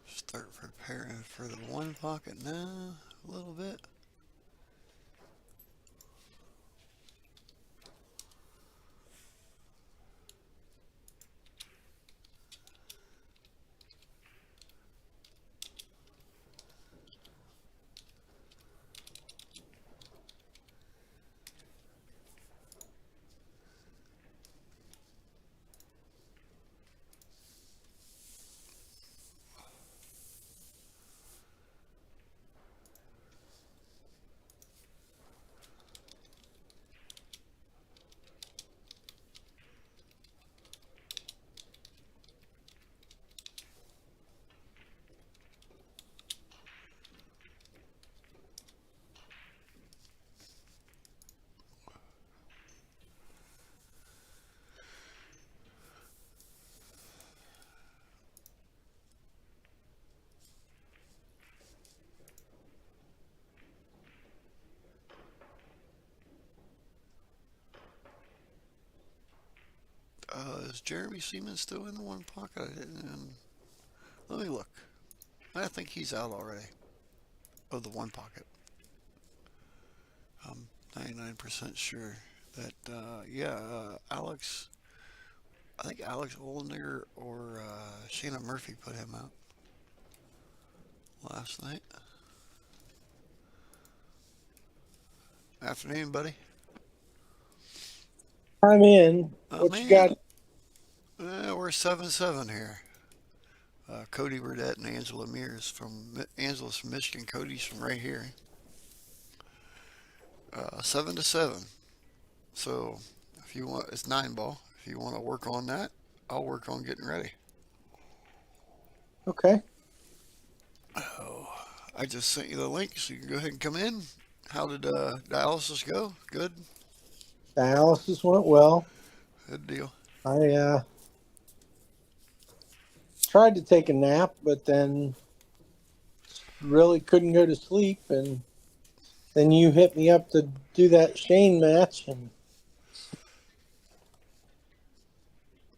Start preparing for the one pocket now, a little bit. Is Jeremy Seaman still in the one pocket? I didn't. Let me look. I think he's out already of the one pocket. I'm 99% sure that, Alex, I think Alex Oldinger or Shayna Murphy put him out last night. Afternoon, buddy. I'm in. Oh, What you got? We're 7-7 here. Cody Burdett and Angela's from Michigan. Cody's from right here. 7-7. So if you want, it's 9-ball. If you want to work on that, I'll work on getting ready. Okay. Oh, I just sent you the link, so you can go ahead and come in. How did dialysis go? Good. Dialysis went well. Good deal. I tried to take a nap, but then really couldn't go to sleep, and then you hit me up to do that Shane match, and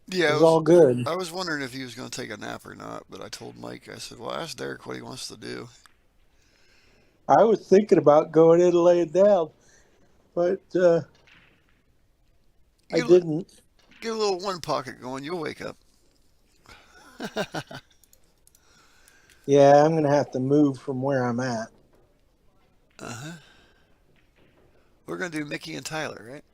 Yeah, it was all good. I was wondering if he was going to take a nap or not, but I told Mike, I said, well, ask Derek what he wants to do. I was thinking about going in and laying down, but I didn't. Get a little one pocket going, you'll wake up. Yeah, I'm going to have to move from where I'm at. Uh-huh. We're going to do Mickey and Tyler, right?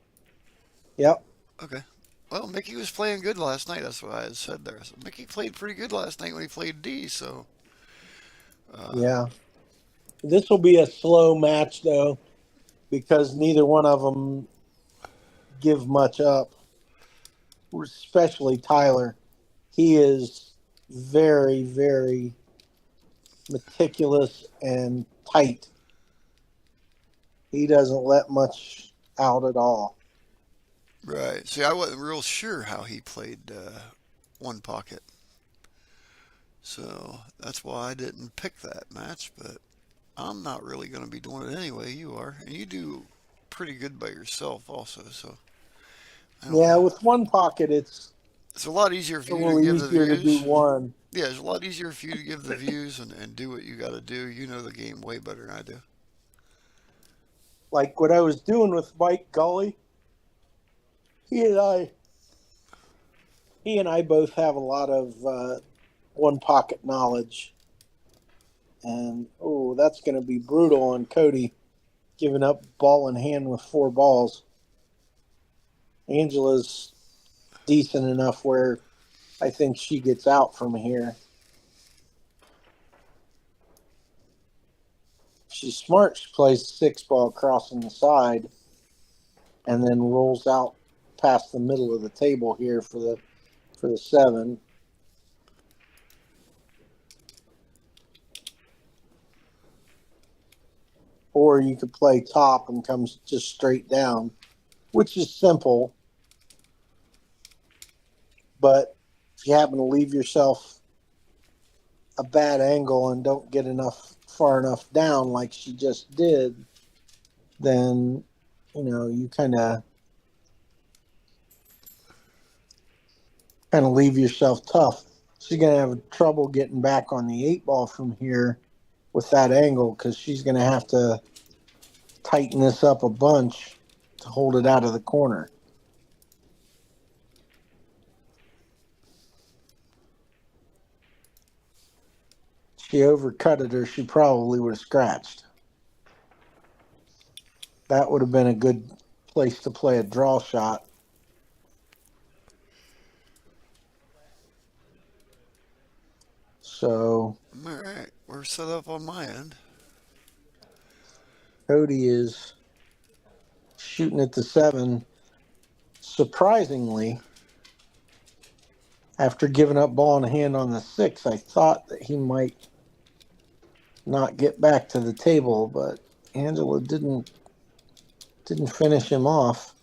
Yep. Okay. Well, Mickey was playing good last night. That's what I had said there. So Mickey played pretty good last night when he played D, so. Yeah. This will be a slow match, though, because neither one of them give much up, especially Tyler. He is very, very meticulous and tight. He doesn't let much out at all. Right. See, I wasn't real sure how he played one pocket. So that's why I didn't pick that match, but I'm not really going to be doing it anyway. You are. And you do pretty good by yourself also, so. Yeah, with one pocket, it's It's a lot easier It's for a you to little give the easier to do views. one. Yeah, it's a lot easier for you to give the views and do what you got to do. You know the game way better than I do. Like what I was doing with Mike Gully, he and I, he and I both have a lot of one pocket knowledge, and oh, that's going to be brutal on Cody, giving up ball in hand with 4 balls. Angela's decent enough where I think she gets out from here. She's smart. She plays 6 ball crossing the side, and then rolls out past the middle of the table here for the 7. Or you could play top and come just straight down, which is simple. But if you happen to leave yourself a bad angle and don't get far enough down like she just did, then you kind of leave yourself tough. She's gonna have trouble getting back on the 8 ball from here with that angle because she's gonna have to tighten this up a bunch to hold it out of the corner. She overcut it or she probably would have scratched. That would have been a good place to play a draw shot. So All right, we're set up on my end. Cody is shooting at the 7. Surprisingly, after giving up ball in hand on the 6, I thought that he might not get back to the table, but Angela didn't finish him off.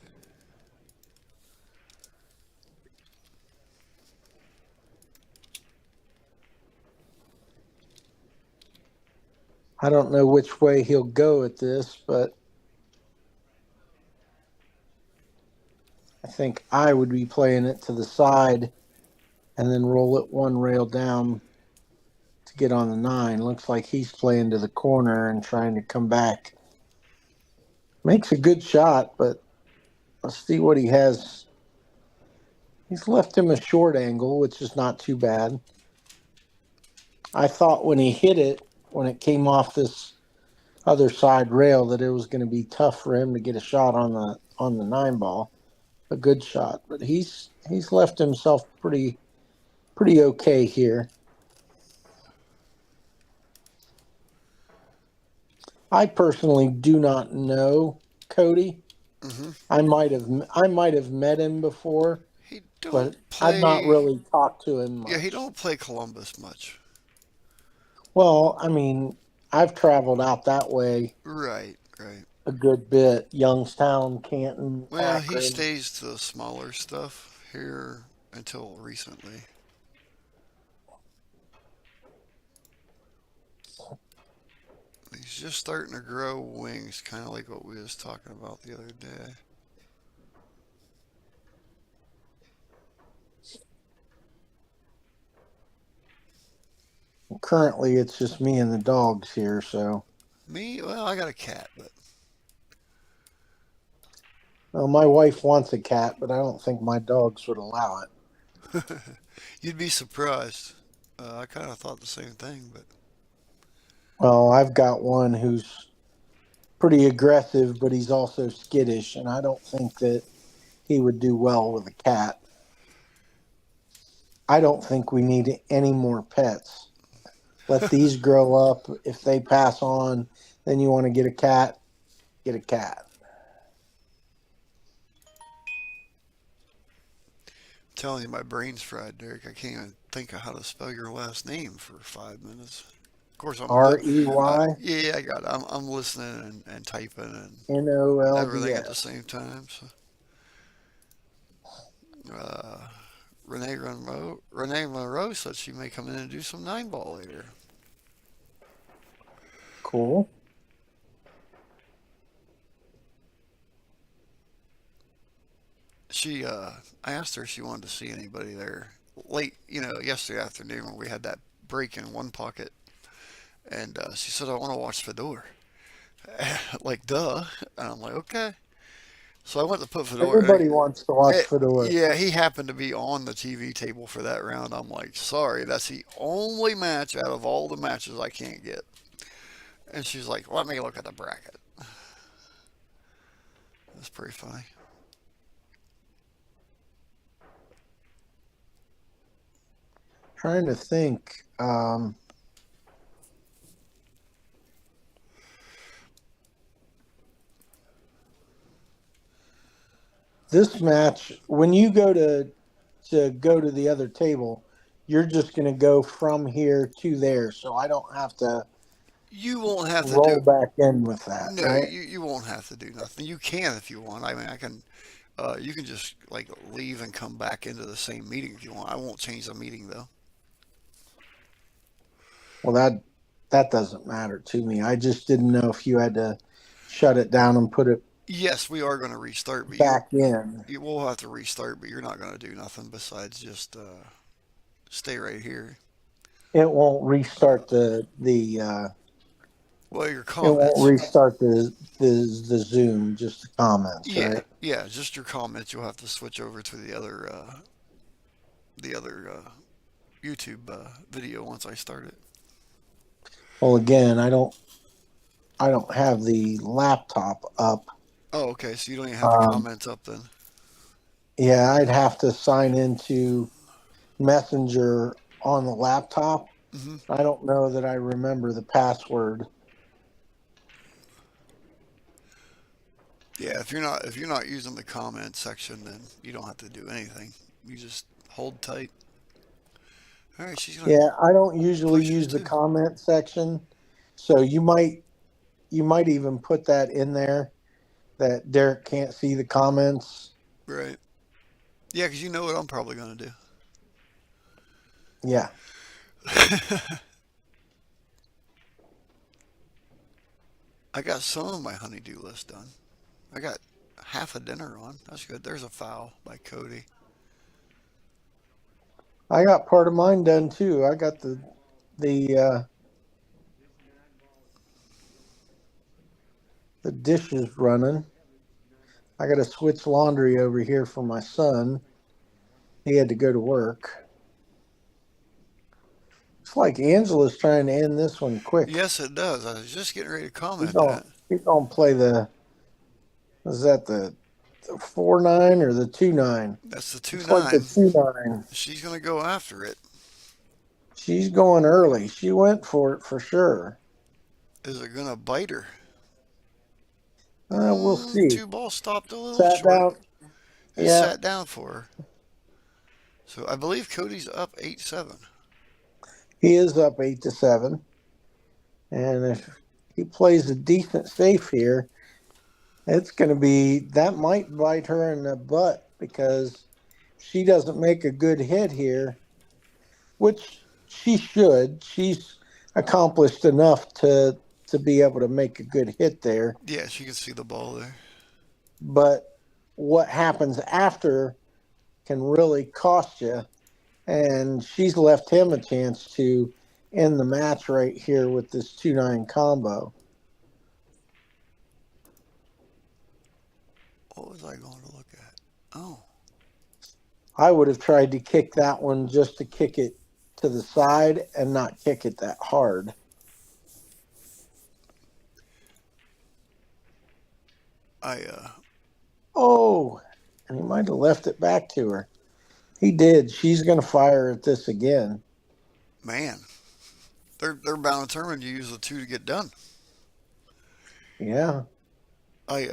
I don't know which way he'll go at this, but I think I would be playing it to the side and then roll it 1 rail down to get on the 9. Looks like he's playing to the corner and trying to come back. Makes a good shot, but let's see what he has. He's left him a short angle, which is not too bad. I thought when he hit it, when it came off this other side rail, that it was going to be tough for him to get a shot on the 9 ball. A good shot, but he's left himself pretty okay here. I personally do not know Cody. Hmm. I might have met him before, He don't but I've not play. really talked to him Yeah, he much. don't play Columbus much. Well, I mean, I've traveled out that way Right, right. a good bit. Youngstown, Canton, Well, he Akron. stays to the smaller stuff here until recently. He's just starting to grow wings, kind of like what we was talking about the other day. Currently, it's just me and the dogs here, so. Me, well, I got a cat, but Well, my wife wants a cat, but I don't think my dogs would allow it. you'd be surprised. I kind of thought the same thing, but Well, I've got one who's pretty aggressive, but he's also skittish, and I don't think that he would do well with a cat. I don't think we need any more pets. Let these grow up. If they pass on, then you want to get a cat. I'm telling you, my brain's fried, Derek. I can't even think of how to spell your last name for 5 minutes. Of course, Reynold. yeah, I got it. I'm listening and typing and everything at the same time. So, uh, Renee Monroe said she may come in and do some 9 ball later. Cool. I asked her if she wanted to see anybody there late, yesterday afternoon when we had that break in one pocket, and she said I want to watch Fedor. Like, duh. And I'm like, okay. So I went to put Fedor. Everybody wants to watch Fedor. Yeah, he happened to be on the TV table for that round. I'm like, sorry, that's the only match out of all the matches I can't get. And she's like, let me look at the bracket. That's pretty funny. Trying to think. This match, when you go to the other table, you're just going to go from here to there, so I don't have to You won't have to roll do. back in with that, No, right? you won't have to do nothing. You can if you want. I mean, I can. You can just like leave and come back into the same meeting if you want. I won't change the meeting though. Well, that doesn't matter to me. I just didn't know if you had to shut it down and put it Yes, we are going to restart, but back in. you will have to restart, but you're not going to do nothing besides just stay right here. It won't Uh, restart well, your it won't comments. restart the Zoom, just the comments, Yeah, right? yeah, just your comments. You'll have to switch over to the other YouTube video once I start it. Well, again, I don't have the laptop up. Oh, okay. So you don't even have the Um, comments up then. yeah, I'd have to sign into Messenger on the laptop. Hmm. I don't know that I remember the password. Yeah, if you're not using the comment section, then you don't have to do anything. You just hold tight. All right, she's gonna Yeah, I don't usually push his use the two. comment section, so you might even put that in there that Derek can't see the comments. Right. Yeah, because you know what I'm probably gonna do. Yeah. I got some of my honeydew list done. I got half a dinner on. That's good. There's a foul by Cody. I got part of mine done too. I got the the dishes running. I got to switch laundry over here for my son. He had to go to work. It's like Angela's trying to end this one quick. Yes, it does. I was just getting ready to He's comment gonna that. he's gonna play the is that the 4-9 or the 2-9? That's the two Looks like the nine. 2-9. She's gonna go after it. She's going early. She went for it for sure. Is it gonna bite her? We'll see. Two ball stopped a little Sat short. down. It Yeah, sat down for her. So I believe Cody's up 8-7. he is up 8-7, and if he plays a decent safe here, it's going to be that might bite her in the butt because she doesn't make a good hit here, which she should. She's accomplished enough to be able to make a good hit there. Yeah, she can see the ball there. But what happens after can really cost you. And she's left him a chance to end the match right here with this 2-9 combo. What was I going to look at? Oh, I would have tried to kick that one just to kick it to the side and not kick it that hard. I Oh, and he might have left it back to her. He did. She's going to fire at this again. man, they're bound and determined to use the two to get done. Yeah. I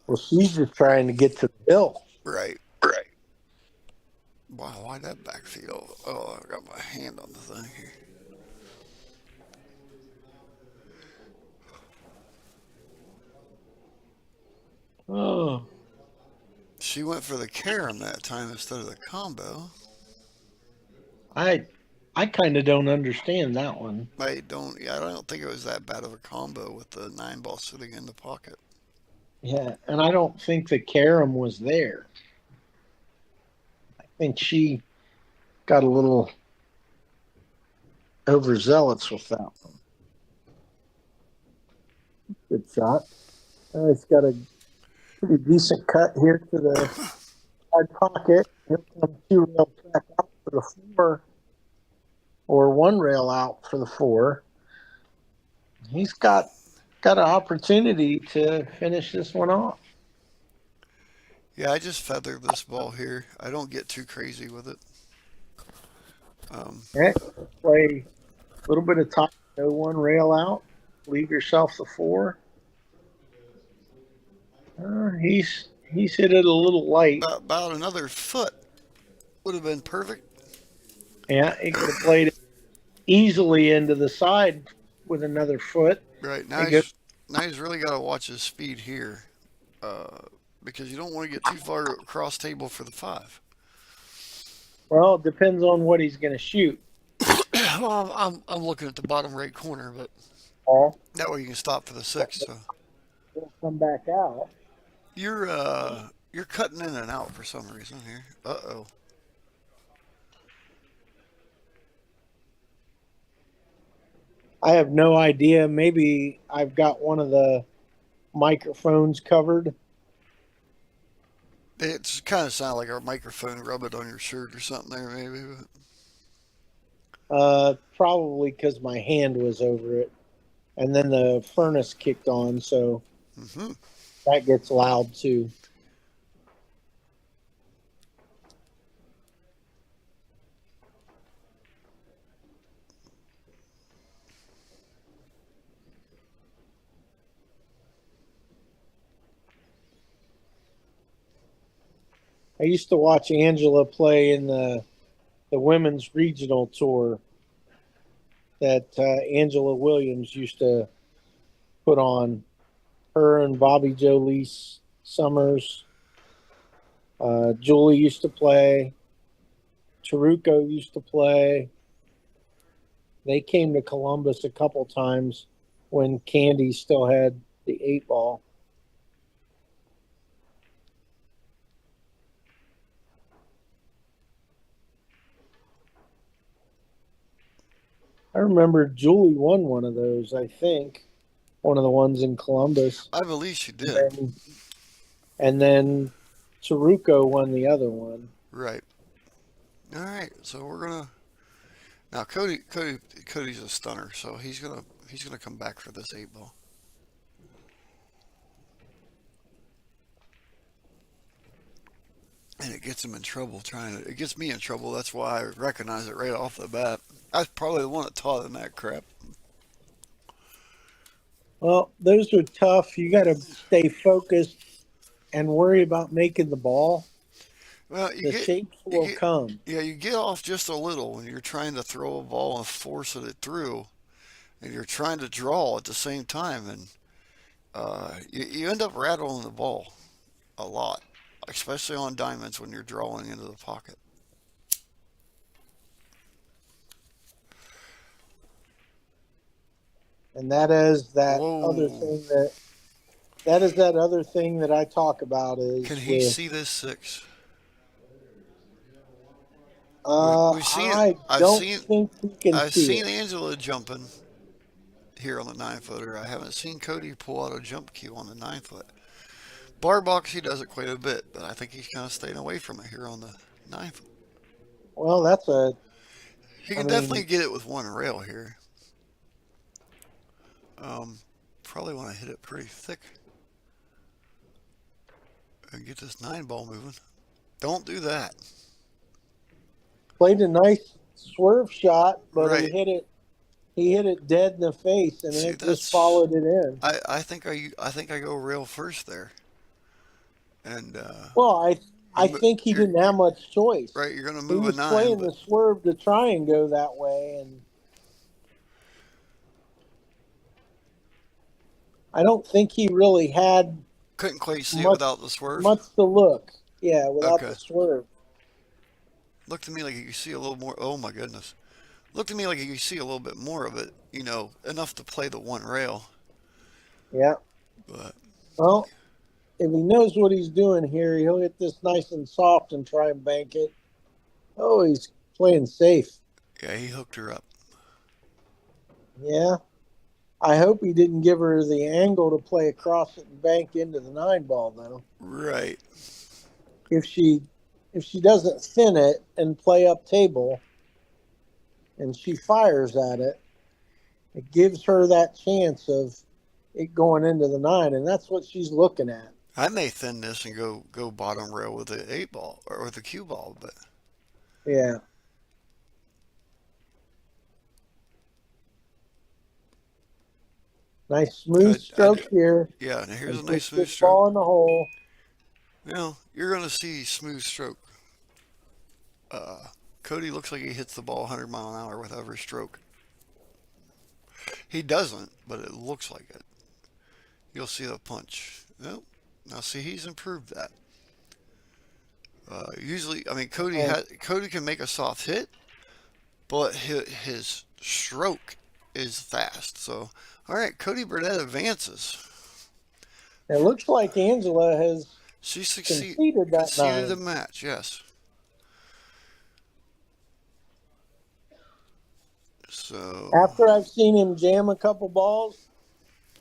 Well, she's just trying to get to the bill. right. Right. Wow, why'd that backfield? Oh, I got my hand on the thing here. Oh. She went for the carom that time instead of the combo. I I kind of don't understand that one. I don't think it was that bad of a combo with the nine ball sitting in the pocket. Yeah, and I don't think the carom was there. think she got a little overzealous with that one. Good shot. He's got a pretty decent cut here to the side pocket. Here comes 2 rail track out for the 4, or 1 rail out for the 4. He's got an opportunity to finish this one off. Yeah, I just feather this ball here. I don't get too crazy with it. Okay, play a little bit of top, no 1 rail out. Leave yourself the 4. He's hit it a little light. About another foot would have been perfect. Yeah, he could have played it easily into the side with another foot. Right, It now he's really got to watch his speed here, because you don't want to get too far across table for the 5. Well, it depends on what he's going to shoot. Well, I'm looking at the bottom right corner, but Paul, that way you can stop for the 6. So he'll come back out. you're cutting in and out for some reason here. Uh-oh. I have no idea. Maybe I've got one of the microphones covered. It's kind of sound like our microphone rub it on your shirt or something there, maybe. Probably because my hand was over it. And then the furnace kicked on, so that gets loud too. I used to watch Angela play in the women's regional tour that Angela Williams used to put on. Her and Bobby Jolie Summers. Julie used to play. Taruko used to play. They came to Columbus a couple times when Candy still had the 8-ball. I remember Julie won one of those, I think. One of the ones in Columbus. I believe she did. And then Taruko won the other one. Right. All right. So we're gonna now Cody's a stunner, so he's gonna come back for this 8-ball. And it gets him in trouble it gets me in trouble. That's why I recognize it right off the bat. I was probably the one that taught him that crap. Well, those are tough. You got to stay focused and worry about making the ball. Well, the shapes will come. Yeah, you get off just a little when you're trying to throw a ball and force it through, and you're trying to draw at the same time, and you end up rattling the ball a lot, especially on diamonds when you're drawing into the pocket. And that is that Whoa. other thing that I talk about is. Can he see this 6? I've seen Angela jumping here on the 9-footer. I haven't seen Cody pull out a jump cue on the 9-foot. Bar box, he does it quite a bit, but I think he's kind of staying away from it here on the 9-foot. Well, he can definitely get it with 1 rail here. Probably want to hit it pretty thick and get this 9-ball moving. Don't do that. Played a nice swerve shot, but right. he hit it dead in the face, and it just followed it in. I think I go rail first there. And well, I think he didn't have much choice. Right, you're going to move a 9. He was playing the swerve to try and go that way, and I don't think he really had. Couldn't quite see it without the swerve. Much to look, yeah, without the swerve. Looked to me like you could see a little more. Oh my goodness! Looked to me like you could see a little bit more of it. Enough to play the 1 rail. Yeah. But well, if he knows what he's doing here, he'll hit this nice and soft and try and bank it. Oh, he's playing safe. Yeah, he hooked her up. Yeah. I hope he didn't give her the angle to play across it and bank into the 9 ball though. Right. If she doesn't thin it and play up table and she fires at it, it gives her that chance of it going into the 9, and that's what she's looking at. I may thin this and go bottom rail with the 8 ball or with the cue ball, but Yeah. Nice smooth stroke here. yeah. Now here's And a nice puts smooth this stroke. ball in the hole. You know, you're gonna see smooth stroke. Uh, Cody looks like he hits the ball 100 mile an hour with every stroke. He doesn't, but it looks like it. You'll see the punch. Nope. Now see, he's improved that. Usually, I mean, Oh, Cody can make a soft hit, but his stroke is fast. So, all right, Cody Burdett advances. it looks like Angela has She conceded that conceded the 9. match. Yes. So, After I've seen him jam a couple balls,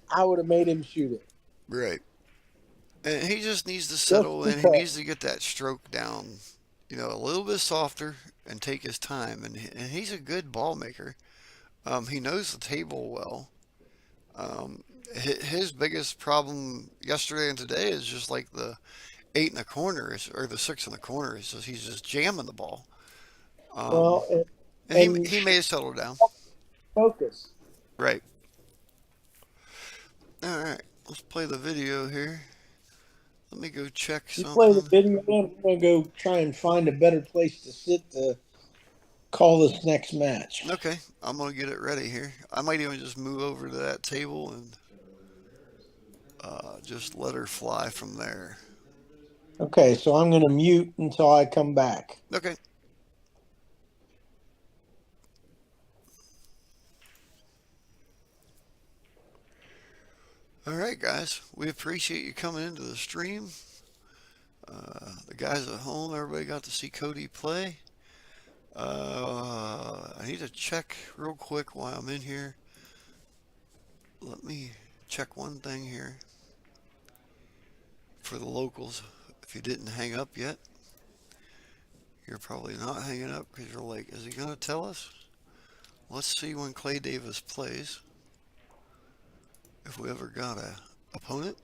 I would have made him shoot it. right. And he just needs to Just settle in. He because. needs to get that stroke down, a little bit softer and take his time. And he's a good ball maker. He knows the table well. His biggest problem yesterday and today is just like the 8 in the corner or the 6 in the corner. Is just, he's just jamming the ball. Um, Well, and and he may settle down. focus. Right. All right. Let's play the video here. Let me go check You play the something. video, I'm going to go try and find a better place to sit to call this next match. Okay, I'm gonna get it ready here. I might even just move over to that table and just let her fly from there. Okay, so I'm going to mute until I come back. Okay. All right, guys. We appreciate you coming into the stream. The guys at home, everybody got to see Cody play. I need to check real quick while I'm in here. Let me check one thing here for the locals. If you didn't hang up yet, you're probably not hanging up because you're like, is he going to tell us? Let's see when Clay Davis plays. If we ever got a opponent.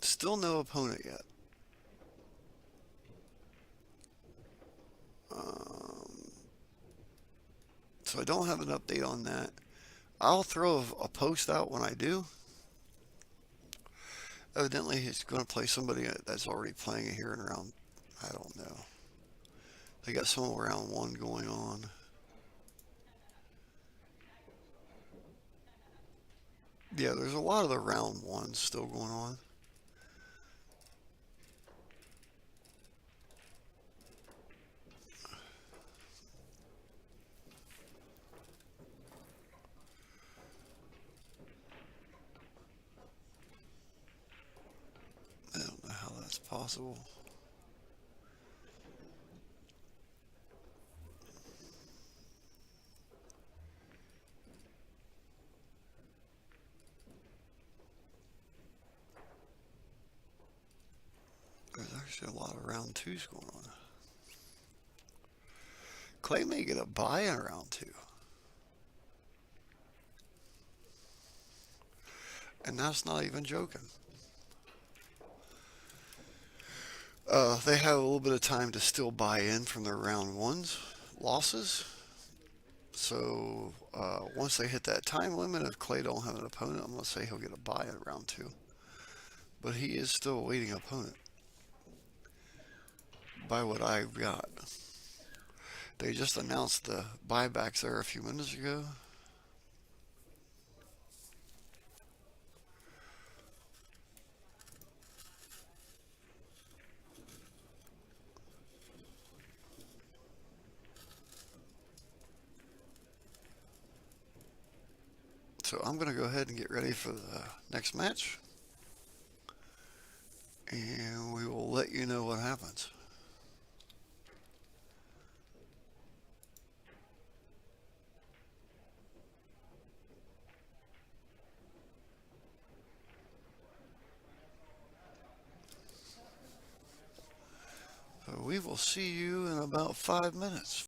Still no opponent yet. So I don't have an update on that. I'll throw a post out when I do. Evidently, he's going to play somebody that's already playing here in round, I don't know. They got some round 1 going on. Yeah, there's a lot of the round 1s still going on. I don't know how that's possible. There's actually a lot of round 2s going on. Clay may get a bye in round 2. And that's not even joking. They have a little bit of time to still buy in from their round 1's losses. So once they hit that time limit, if Clay don't have an opponent, I'm going to say he'll get a bye in round 2. But he is still awaiting an opponent by what I've got. They just announced the buybacks there a few minutes ago. So I'm going to go ahead and get ready for the next match. And we will let you know what happens. So we will see you in about 5 minutes.